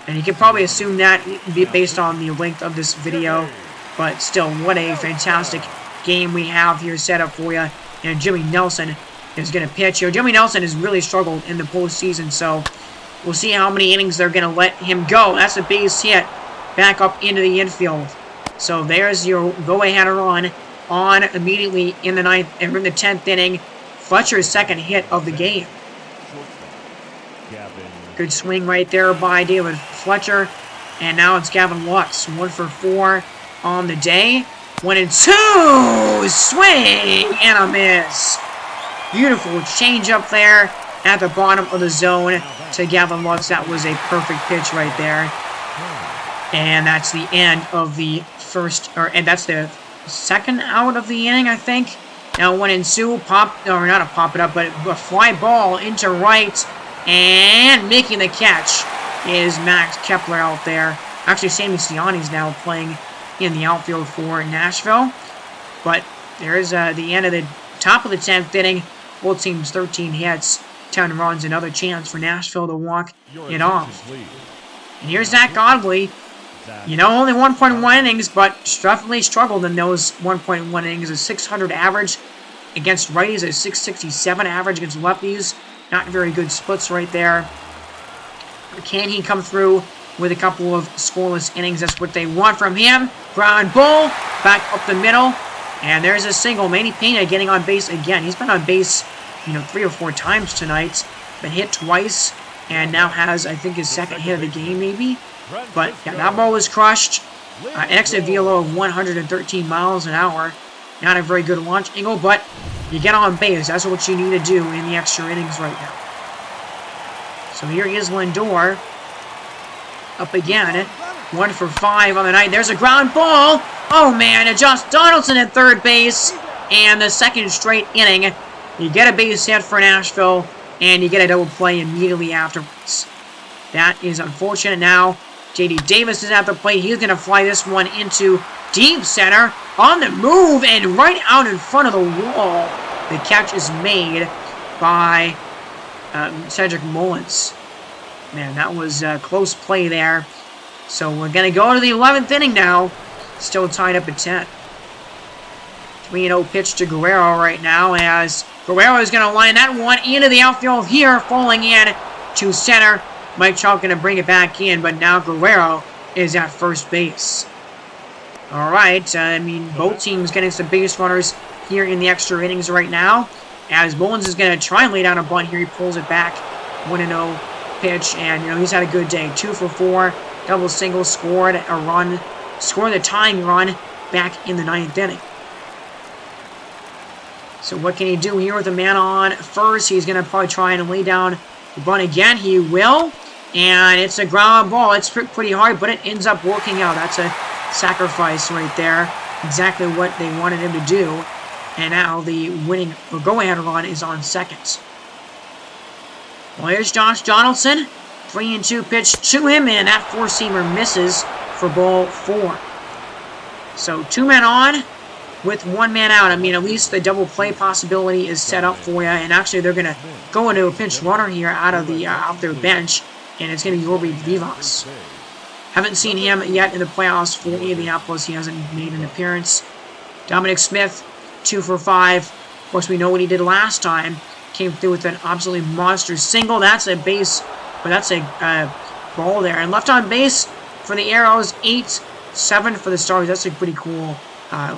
And you can probably assume that based on the length of this video. But still, what a fantastic game we have here set up for you. And Jimmy Nelson is going to pitch here. Jimmy Nelson has really struggled in the postseason, so we'll see how many innings they're going to let him go. That's a base hit back up into the infield. So there's your go-ahead run on immediately in the 9th and in the 10th inning. Fletcher's second hit of the game. Good swing right there by David Fletcher. And now it's Gavin Lux. 1 for 4 on the day. 1-2. Swing and a miss. Beautiful changeup there at the bottom of the zone to Gavin Lux. That was a perfect pitch right there. And that's the end of the first, and that's the second out of the inning, I think. Now 1-2, pop it up, but a fly ball into right, and making the catch is Max Kepler out there. Actually, Sammy Siani's now playing in the outfield for Nashville. But there's the end of the top of the 10th inning. Both teams 13 hits, 10 runs, another chance for Nashville to walk it off. And here's Zach Godley. You know, only 1.1 innings, but definitely struggled in those 1.1 innings. A 600 average against righties, a 667 average against lefties. Not very good splits right there. Can he come through with a couple of scoreless innings? That's what they want from him. Ground ball, back up the middle. And there's a single. Manny Pena getting on base again. He's been on base, 3 or 4 times tonight. Been hit twice, and now has, I think, his second hit of the game, maybe. But, yeah, that ball was crushed. Exit velo of 113 miles an hour. Not a very good launch angle, but you get on base. That's what you need to do in the extra innings right now. So here is Lindor. Up again. 1 for 5 on the night. There's a ground ball. Oh, man. And Josh Donaldson at third base. And the second straight inning. You get a base hit for Nashville. And you get a double play immediately afterwards. That is unfortunate now. J.D. Davis is at the plate. He's going to fly this one into deep center. On the move and right out in front of the wall. The catch is made by Cedric Mullins. Man, that was a close play there. So we're going to go to the 11th inning now. Still tied up at 10. 3-0 pitch to Guerrero right now, as Guerrero is going to line that one into the outfield here, falling in to center. Mike Trout going to bring it back in, but now Guerrero is at first base. All right, I mean, both teams getting some base runners here in the extra innings right now, as Mullins is going to try and lay down a bunt here. He pulls it back, 1-0 pitch, and, you know, he's had a good day. 2 for 4, double single, scored a run, scored the tying run back in the 9th inning. So what can he do here with a man on first? He's going to probably try and lay down the bunt again. He will, and it's a ground ball. It's pretty hard, but it ends up working out. That's a sacrifice right there. Exactly what they wanted him to do. And now the winning or go-ahead run is on second. Well, here's Josh Donaldson. 3-2 pitch to him, and that four-seamer misses for ball 4. So 2 men on with 1 man out. I mean, at least the double play possibility is set up for you. And actually, they're going to go into a pinch runner here out of the out their bench, and it's going to be Yorby Vivas. Haven't seen him yet in the playoffs for Indianapolis. He hasn't made an appearance. Dominic Smith, 2 for 5. Of course, we know what he did last time. Came through with an absolutely monster single. That's a base, but that's a ball there. And left on base for the Arrows, 8-7 for the Stars. That's a pretty cool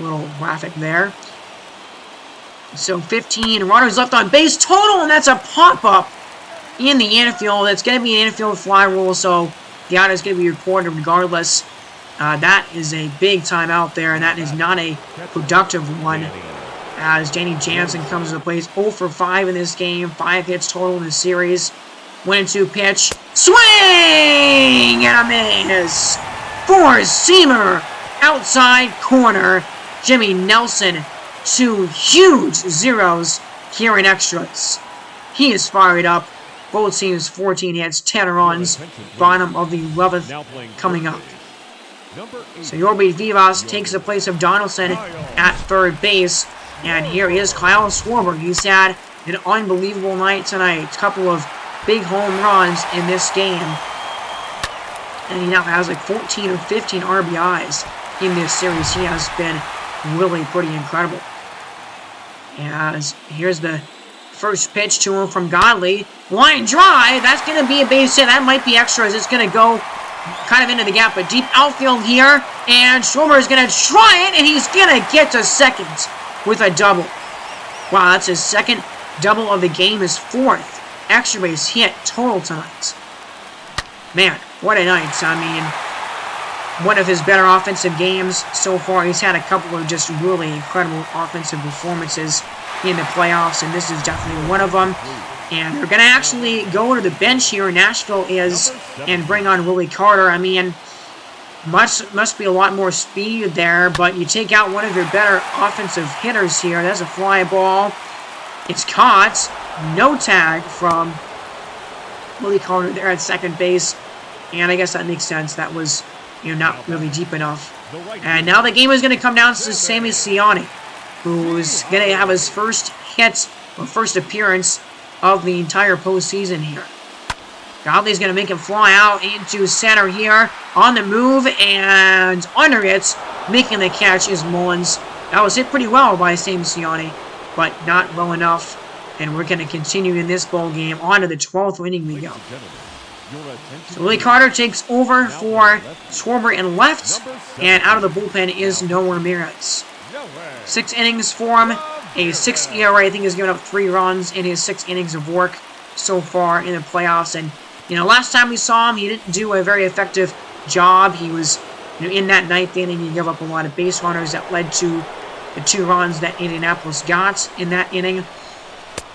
little graphic there. So 15 runners left on base total, and that's a pop-up in the infield. It's going to be an infield fly rule, so the out is going to be recorded regardless. That is a big time out there, and that is not a productive one, as Danny Jansen comes to the plate. 0 for 5 in this game, 5 hits total in the series. 1-2 pitch, swing and a miss. Four-seamer outside corner. Jimmy Nelson, 2 huge zeros here in extras. He is fired up. Both teams 14 hits, 10 runs. Bottom of the 11th coming up. So Yorby Vivas takes the place of Donaldson at third base. And here is Kyle Schwarber. He's had an unbelievable night tonight. A couple of big home runs in this game. And he now has like 14 or 15 RBIs in this series. He has been really pretty incredible. As here's the first pitch to him from Godley. Line drive. That's going to be a base hit. That might be extras. It's going to go kind of into the gap, but deep outfield here. And Schwarber is going to try it, and he's going to get to second with a double. Wow, that's his second double of the game. His 4th extra base hit total tonight. Man, what a night. I mean, one of his better offensive games so far. He's had a couple of just really incredible offensive performances in the playoffs, and this is definitely one of them. And they're going to actually go to the bench here, Nashville is, and bring on Willie Carter. I mean, must be a lot more speed there, but you take out one of your better offensive hitters here. That's a fly ball. It's caught. No tag from Willie Carter there at second base. And I guess that makes sense. That was, you know, not really deep enough. And now the game is going to come down to Sammy Ciani, who's going to have his first hit or first appearance of the entire postseason here. Godley's going to make him fly out into center here. On the move and under it. Making the catch is Mullins. That was hit pretty well by Sammy Ciani, but not well enough. And we're going to continue in this ball game. On to the 12th inning we go. So Willie Carter takes over for Schwarber in left. And out of the bullpen is Noah Ramirez. 6 innings for him. A 6 ERA. I think he's given up 3 runs in his 6 innings of work so far in the playoffs. And, you know, last time we saw him, he didn't do a very effective job. He was, you know, in that 9th inning, he gave up a lot of base runners that led to the 2 runs that Indianapolis got in that inning.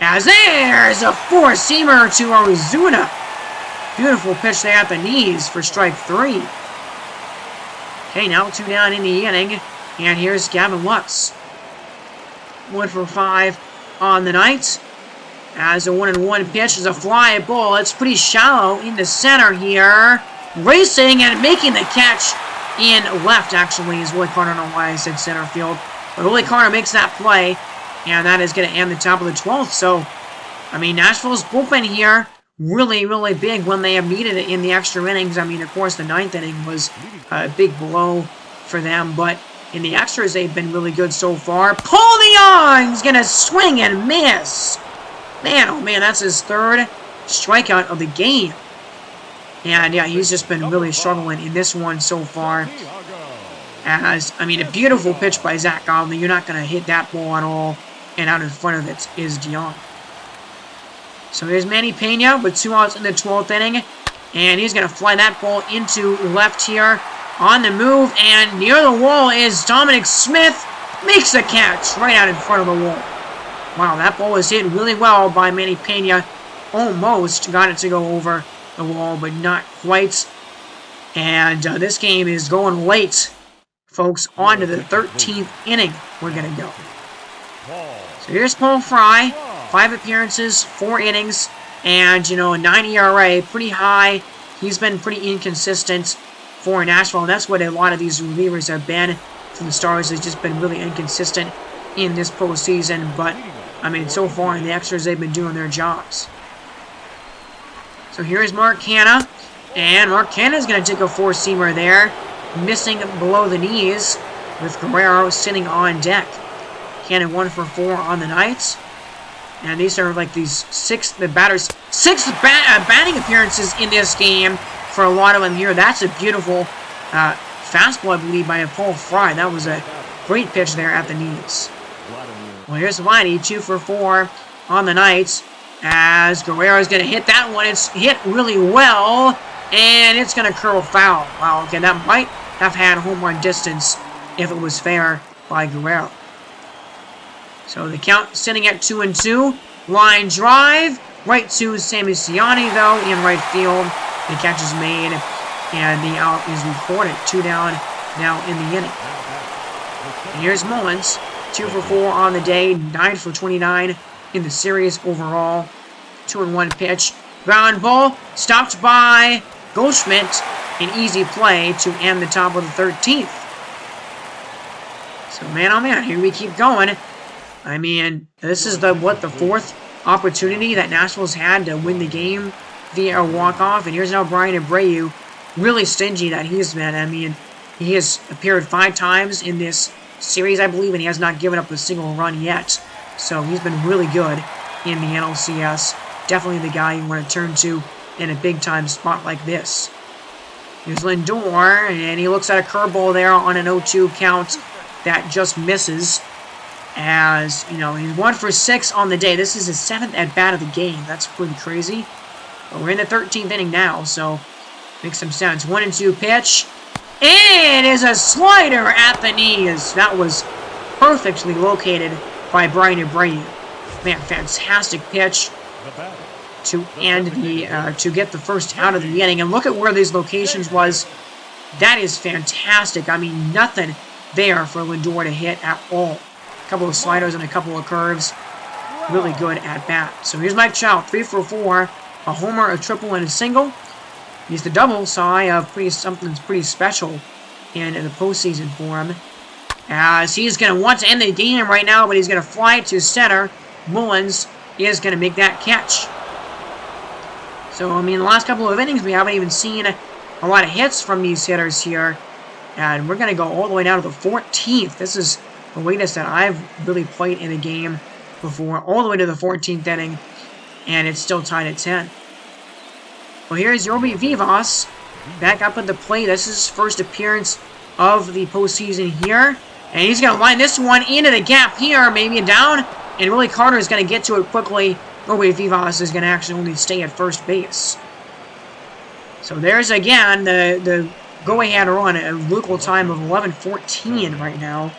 As there's a four-seamer to Ozuna. Beautiful pitch there at the knees for strike 3. Okay, now 2 down in the inning. And here's Gavin Lux. 1 for 5 on the night. As a 1-1 pitch is a fly ball. It's pretty shallow in the center here. Racing and making the catch in left, actually, is Willie Carter. I don't know why I said center field. But Willie Carter makes that play. And that is going to end the top of the 12th. So, I mean, Nashville's bullpen here, really, really big when they have needed it in the extra innings. I mean, of course, the 9th inning was a big blow for them. But In the extras, they've been really good so far. Pull the on! He's going to swing and miss. Man, oh man, that's his third strikeout of the game. And yeah, he's just been really struggling in this one so far. As, I mean, a beautiful pitch by Zach Godley. You're not going to hit that ball at all. And out in front of it is DeYoung. So here's Manny Pena with 2 outs in the 12th inning. And he's going to fly that ball into left here. On the move, and near the wall is Dominic Smith. Makes the catch right out in front of the wall. Wow, that ball was hit really well by Manny Pena. Almost got it to go over the wall, but not quite. And this game is going late, folks. On to the 13th inning we're going to go. So here's Paul Fry. 5 appearances, 4 innings, and, you know, a 9 ERA. Pretty high. He's been pretty inconsistent for Nashville, and that's what a lot of these relievers have been for the Stars. Has just been really inconsistent in this postseason, but I mean, so far in the extras, they've been doing their jobs. So here's Mark Canha, and Mark Canha is going to take a 4-seamer there, missing below the knees with Guerrero sitting on deck. Canha 1 for 4 on the night, and these are like these six batting appearances in this game. For a lot of them here. That's a beautiful fastball, I believe, by Paul Fry. That was a great pitch there at the knees. Well, here's Vladdy, 2 for 4 on the night. As Guerrero's going to hit that one. It's hit really well, and it's going to curl foul. Wow, okay, that might have had home run distance if it was fair by Guerrero. So the count sitting at 2-2. Line drive. Right to Sammy Siani, though, in right field. The catch is made, and the out is recorded. 2 down now in the inning. And here's Mullins, 2 for 4 on the day, 9 for 29 in the series overall. 2-1 pitch. Ground ball, stopped by Goldschmidt. An easy play to end the top of the 13th. So, man, oh man, here we keep going. I mean, this is the 4th opportunity that Nashville's had to win the game via a walk-off, and here's now Brian Abreu. Really stingy that he's been. I mean, he has appeared 5 times in this series, I believe, and he has not given up a single run yet. So he's been really good in the NLCS. Definitely the guy you want to turn to in a big-time spot like this. Here's Lindor, and he looks at a curveball there on an 0-2 count that just misses. As, you know, he's 1 for 6 on the day. This is his 7th at-bat of the game. That's pretty crazy. But we're in the 13th inning now, so makes some sense. 1-2 pitch. And it is a slider at the knees. That was perfectly located by Brian Abreu. Man, fantastic pitch to end the to get the first out of the inning. And look at where these locations was. That is fantastic. I mean, nothing there for Lindor to hit at all. A couple of sliders and a couple of curves. Really good at bat. So here's Mike Trout, 3 for 4. A homer, a triple, and a single. He's the double sign of something pretty special in the postseason for him. As he's going to want to end the game right now, but he's going to fly it to center. Mullins is going to make that catch. So, I mean, the last couple of innings, we haven't even seen a lot of hits from these hitters here. And we're going to go all the way down to the 14th. This is the latest that I've really played in a game before. All the way to the 14th inning. And it's still tied at 10. Well, here's Yobi Vivas back up at the plate. This is his first appearance of the postseason here. And he's going to line this one into the gap here, maybe down. And Willie Carter is going to get to it quickly. Yobi Vivas is going to actually only stay at first base. So there's, again, the go-ahead run at a local time of 11:14 right now.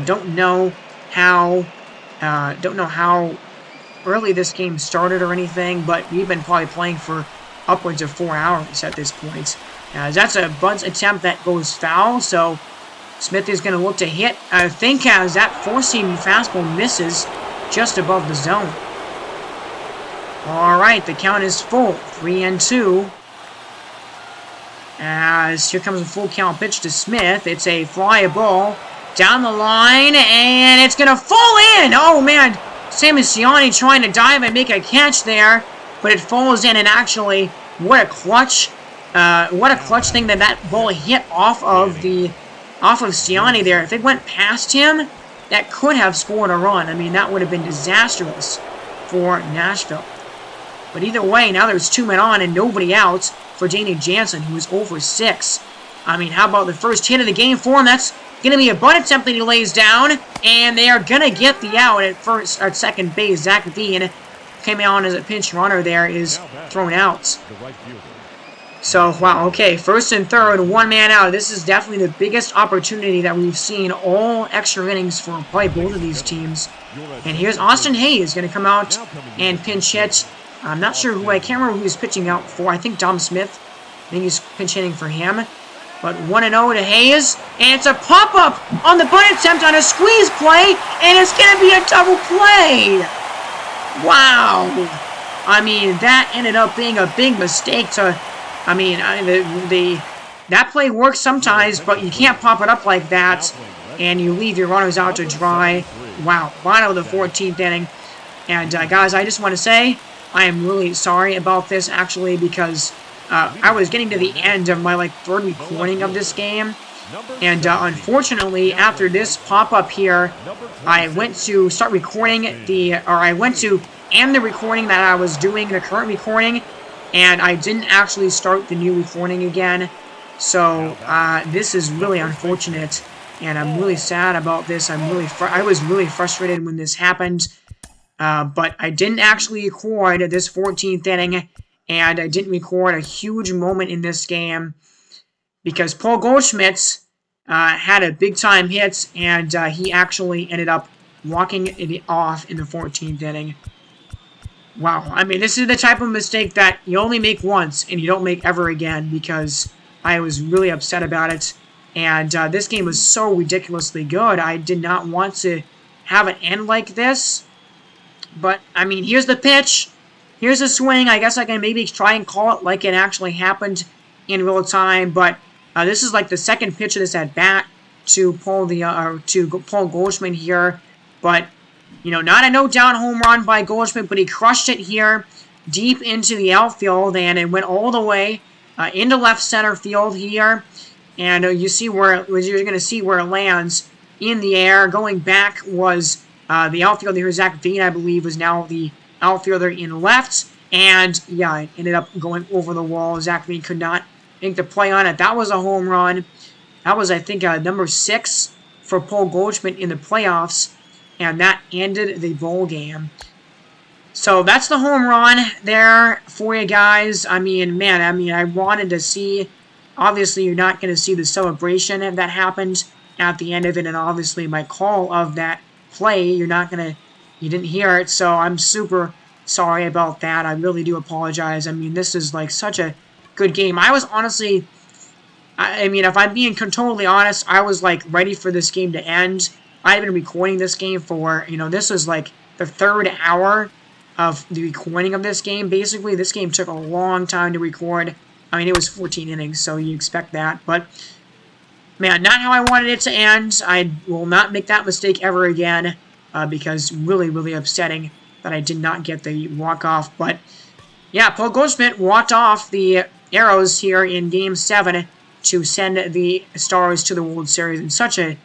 Don't know how early this game started or anything, but we've been probably playing for upwards of 4 hours at this point. That's a bunt attempt that goes foul, so Smith is going to look to hit. I think as that 4-seam fastball misses just above the zone. All right, the count is full, 3-2. As here comes a full count pitch to Smith. It's a fly ball down the line, and it's going to fall in. Oh, man. Sammy Siani trying to dive and make a catch there, but it falls in, and actually, what a clutch thing that ball hit off of the off of Ciani there. If it went past him, that could have scored a run. I mean, that would have been disastrous for Nashville. But either way, now there's 2 men on and nobody out for Danny Jansen, who is over 6. I mean, how about the first hit of the game for him? That's going to be a bunt attempt that he lays down, and they are going to get the out at second base. Zach Dean came on as a pinch runner there, is thrown out. So, wow, okay, first and third, 1 man out. This is definitely the biggest opportunity that we've seen all extra innings for probably both of these teams. And here's Austin Hayes going to come out and pinch hit. I'm not sure who, I can't remember who he's pitching out for. I think Dom Smith. I think he's pinch hitting for him. But 1-0 to Hayes, and it's a pop-up on the bunt attempt on a squeeze play, and it's going to be a double play! Wow! I mean, that ended up being a big mistake to... I mean, that play works sometimes, but you can't pop it up like that, and you leave your runners out to dry. Wow, bottom of the 14th inning. And, guys, I just want to say, I am really sorry about this, actually, because... I was getting to the end of my, third recording of this game, and unfortunately, after this pop-up here, I went to start recording I went to end the recording that I was doing, the current recording, and I didn't actually start the new recording again, so this is really unfortunate, and I'm really sad about this. I was really frustrated when this happened, but I didn't actually record this 14th inning, and I didn't record a huge moment in this game because Paul Goldschmidt had a big-time hit, and he actually ended up walking it off in the 14th inning. Wow, I mean, this is the type of mistake that you only make once and you don't make ever again, because I was really upset about it. And this game was so ridiculously good. I did not want to have it end like this. But, I mean, here's the pitch. Here's a swing. I guess I can maybe try and call it like it actually happened in real time. But this is like the second pitch of this at bat to Paul Goldschmidt here. But, you know, not a no-down home run by Goldschmidt, but he crushed it here deep into the outfield, and it went all the way into left center field here. And you see where you're going to see where it lands in the air. Going back was the outfielder here, Zach Dean, I believe, was now the outfielder in left, and yeah, it ended up going over the wall. Zach Dean could not make the play on it. That was a home run. That was, I think, number 6 for Paul Goldschmidt in the playoffs, and that ended the bowl game. So that's the home run there for you guys. I mean, man, I wanted to see. Obviously, you're not going to see the celebration that happened at the end of it, and obviously my call of that play, you didn't hear it, so I'm super sorry about that. I really do apologize. I mean, this is like such a good game. I was honestly, I mean, if I'm being totally honest, I was like ready for this game to end. I've been recording this game for, you know, this was like the 3rd hour of the recording of this game. Basically, this game took a long time to record. I mean, it was 14 innings, so you expect that. But, man, not how I wanted it to end. I will not make that mistake ever again, because really, really upsetting that I did not get the walk-off. But, yeah, Paul Goldschmidt walked off the Arrows here in Game 7 to send the Stars to the World Series in such an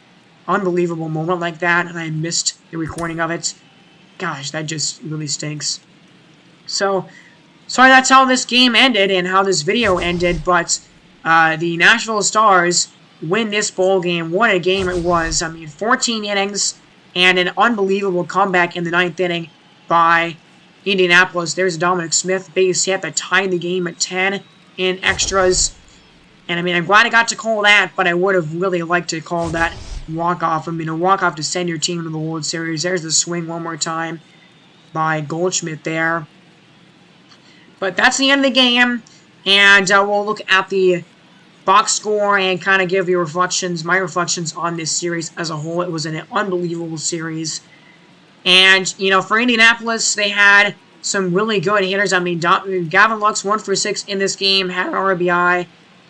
unbelievable moment like that, and I missed the recording of it. Gosh, that just really stinks. So, sorry that's how this game ended and how this video ended, but the Nashville Stars win this bowl game. What a game it was. I mean, 14 innings and an unbelievable comeback in the 9th inning by Indianapolis. There's a Dominic Smith base hit that tied the game at 10 in extras. And, I mean, I'm glad I got to call that, but I would have really liked to call that walk-off. I mean, a walk-off to send your team to the World Series. There's the swing one more time by Goldschmidt there. But that's the end of the game, and we'll look at the box score and kind of give you my reflections on this series as a whole. It was an unbelievable series. And, you know, for Indianapolis, they had some really good hitters. I mean, Gavin Lux, 1 for 6 in this game, had an RBI.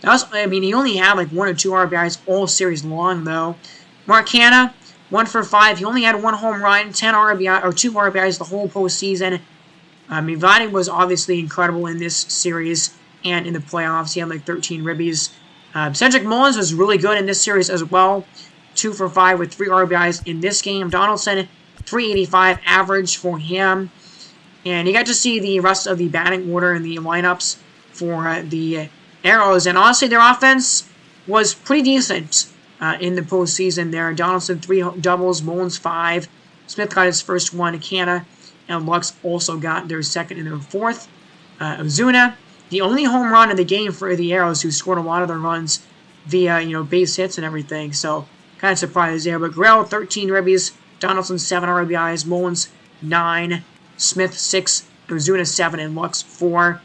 I mean, he only had like 1 or 2 RBIs all series long, though. Mark Hanna, 1 for 5. He only had 1 home run, 10 RBI, or 2 RBIs the whole postseason. I mean, Vladdy was obviously incredible in this series and in the playoffs. He had like 13 ribbies. Cedric Mullins was really good in this series as well. 2 for 5 with 3 RBIs in this game. Donaldson, 385 average for him. And you got to see the rest of the batting order and the lineups for the Arrows. And honestly, their offense was pretty decent in the postseason there. Donaldson, 3 doubles, Mullins, 5. Smith got his first one. Canna and Lux also got their second and their fourth. Ozuna, the only home run in the game for the Arrows, who scored a lot of their runs via, base hits and everything. So, kind of surprised there. But Grell, 13 ribbies. Donaldson, 7 RBIs. Mullins, 9. Smith, 6. Ozuna, 7. And Lux, 4.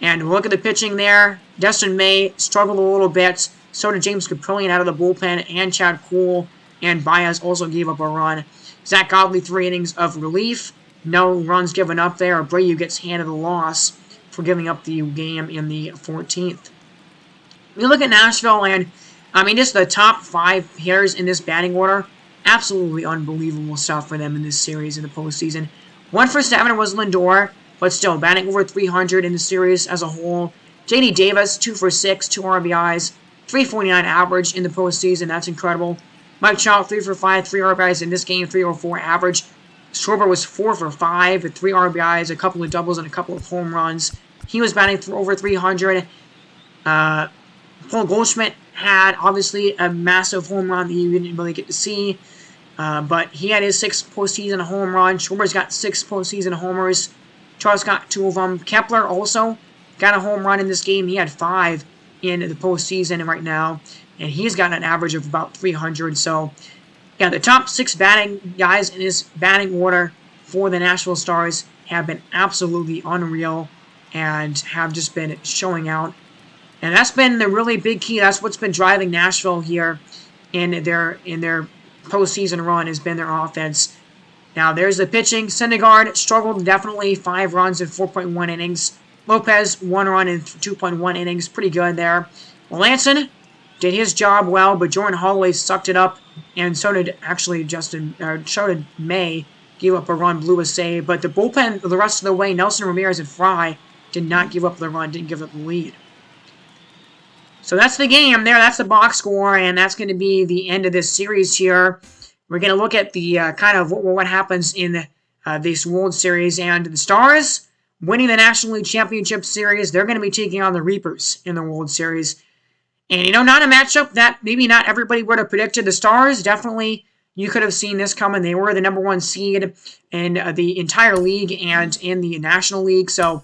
And look at the pitching there. Dustin May struggled a little bit. So did James Caprillion out of the bullpen. And Chad Kuhl and Baez also gave up a run. Zach Godley, 3 innings of relief. No runs given up there. Abreu gets handed the loss for giving up the game in the 14th. We look at Nashville, and just the top 5 hitters in this batting order. Absolutely unbelievable stuff for them in this series in the postseason. 1 for 7 was Lindor, but still batting over 300 in the series as a whole. J.D. Davis, 2 for 6, 2 RBIs, 349 average in the postseason. That's incredible. Mike Trout, 3 for 5, 3 RBIs in this game, 304 average. Schwarber was 4 for 5 with 3 RBIs, a couple of doubles, and a couple of home runs. He was batting for over 300. Paul Goldschmidt had, obviously, a massive home run that you didn't really get to see. But he had his 6th postseason home run. Schwarber's got 6 postseason homers. Charles got 2 of them. Kepler also got a home run in this game. He had 5 in the postseason right now. And he's got an average of about 300. So, yeah, the top 6 batting guys in his batting order for the Nashville Stars have been absolutely unreal and have just been showing out. And that's been the really big key. That's what's been driving Nashville here in their postseason run, has been their offense. Now, there's the pitching. Syndergaard struggled definitely. 5 runs in 4.1 innings. Lopez, 1 run in 2.1 innings. Pretty good there. Melanson did his job well, but Jordan Holloway sucked it up, and so did actually so did May. Gave up a run, blew a save, but the bullpen the rest of the way, Nelson Ramirez and Fry did not give up the run, didn't give up the lead. So that's the game there. That's the box score, and that's going to be the end of this series here. We're going to look at the kind of what happens in this World Series, and the Stars winning the National League Championship Series. They're going to be taking on the Reapers in the World Series. And, not a matchup that maybe not everybody would have predicted. The Stars, definitely, you could have seen this coming. They were the #1 seed in the entire league and in the National League. So,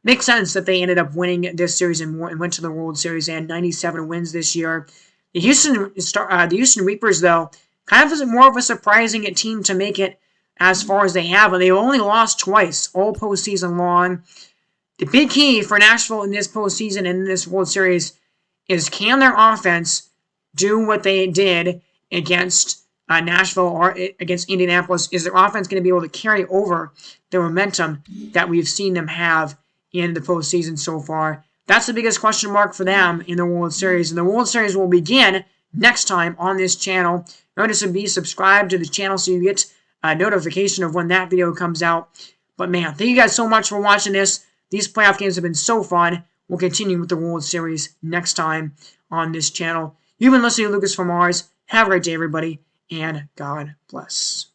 makes sense that they ended up winning this series and went to the World Series and 97 wins this year. The Houston Reapers, though, kind of is more of a surprising team to make it as far as they have. And they only lost twice all postseason long. The big key for Nashville in this postseason and in this World Series is, can their offense do what they did against Nashville or against Indianapolis? Is their offense going to be able to carry over the momentum that we've seen them have in the postseason so far? That's the biggest question mark for them in the World Series. And the World Series will begin next time on this channel. Remember to be subscribed to the channel so you get a notification of when that video comes out. But man, thank you guys so much for watching this. These playoff games have been so fun. We'll continue with the World Series next time on this channel. You've been listening to Lucas from Mars. Have a great day, everybody, and God bless.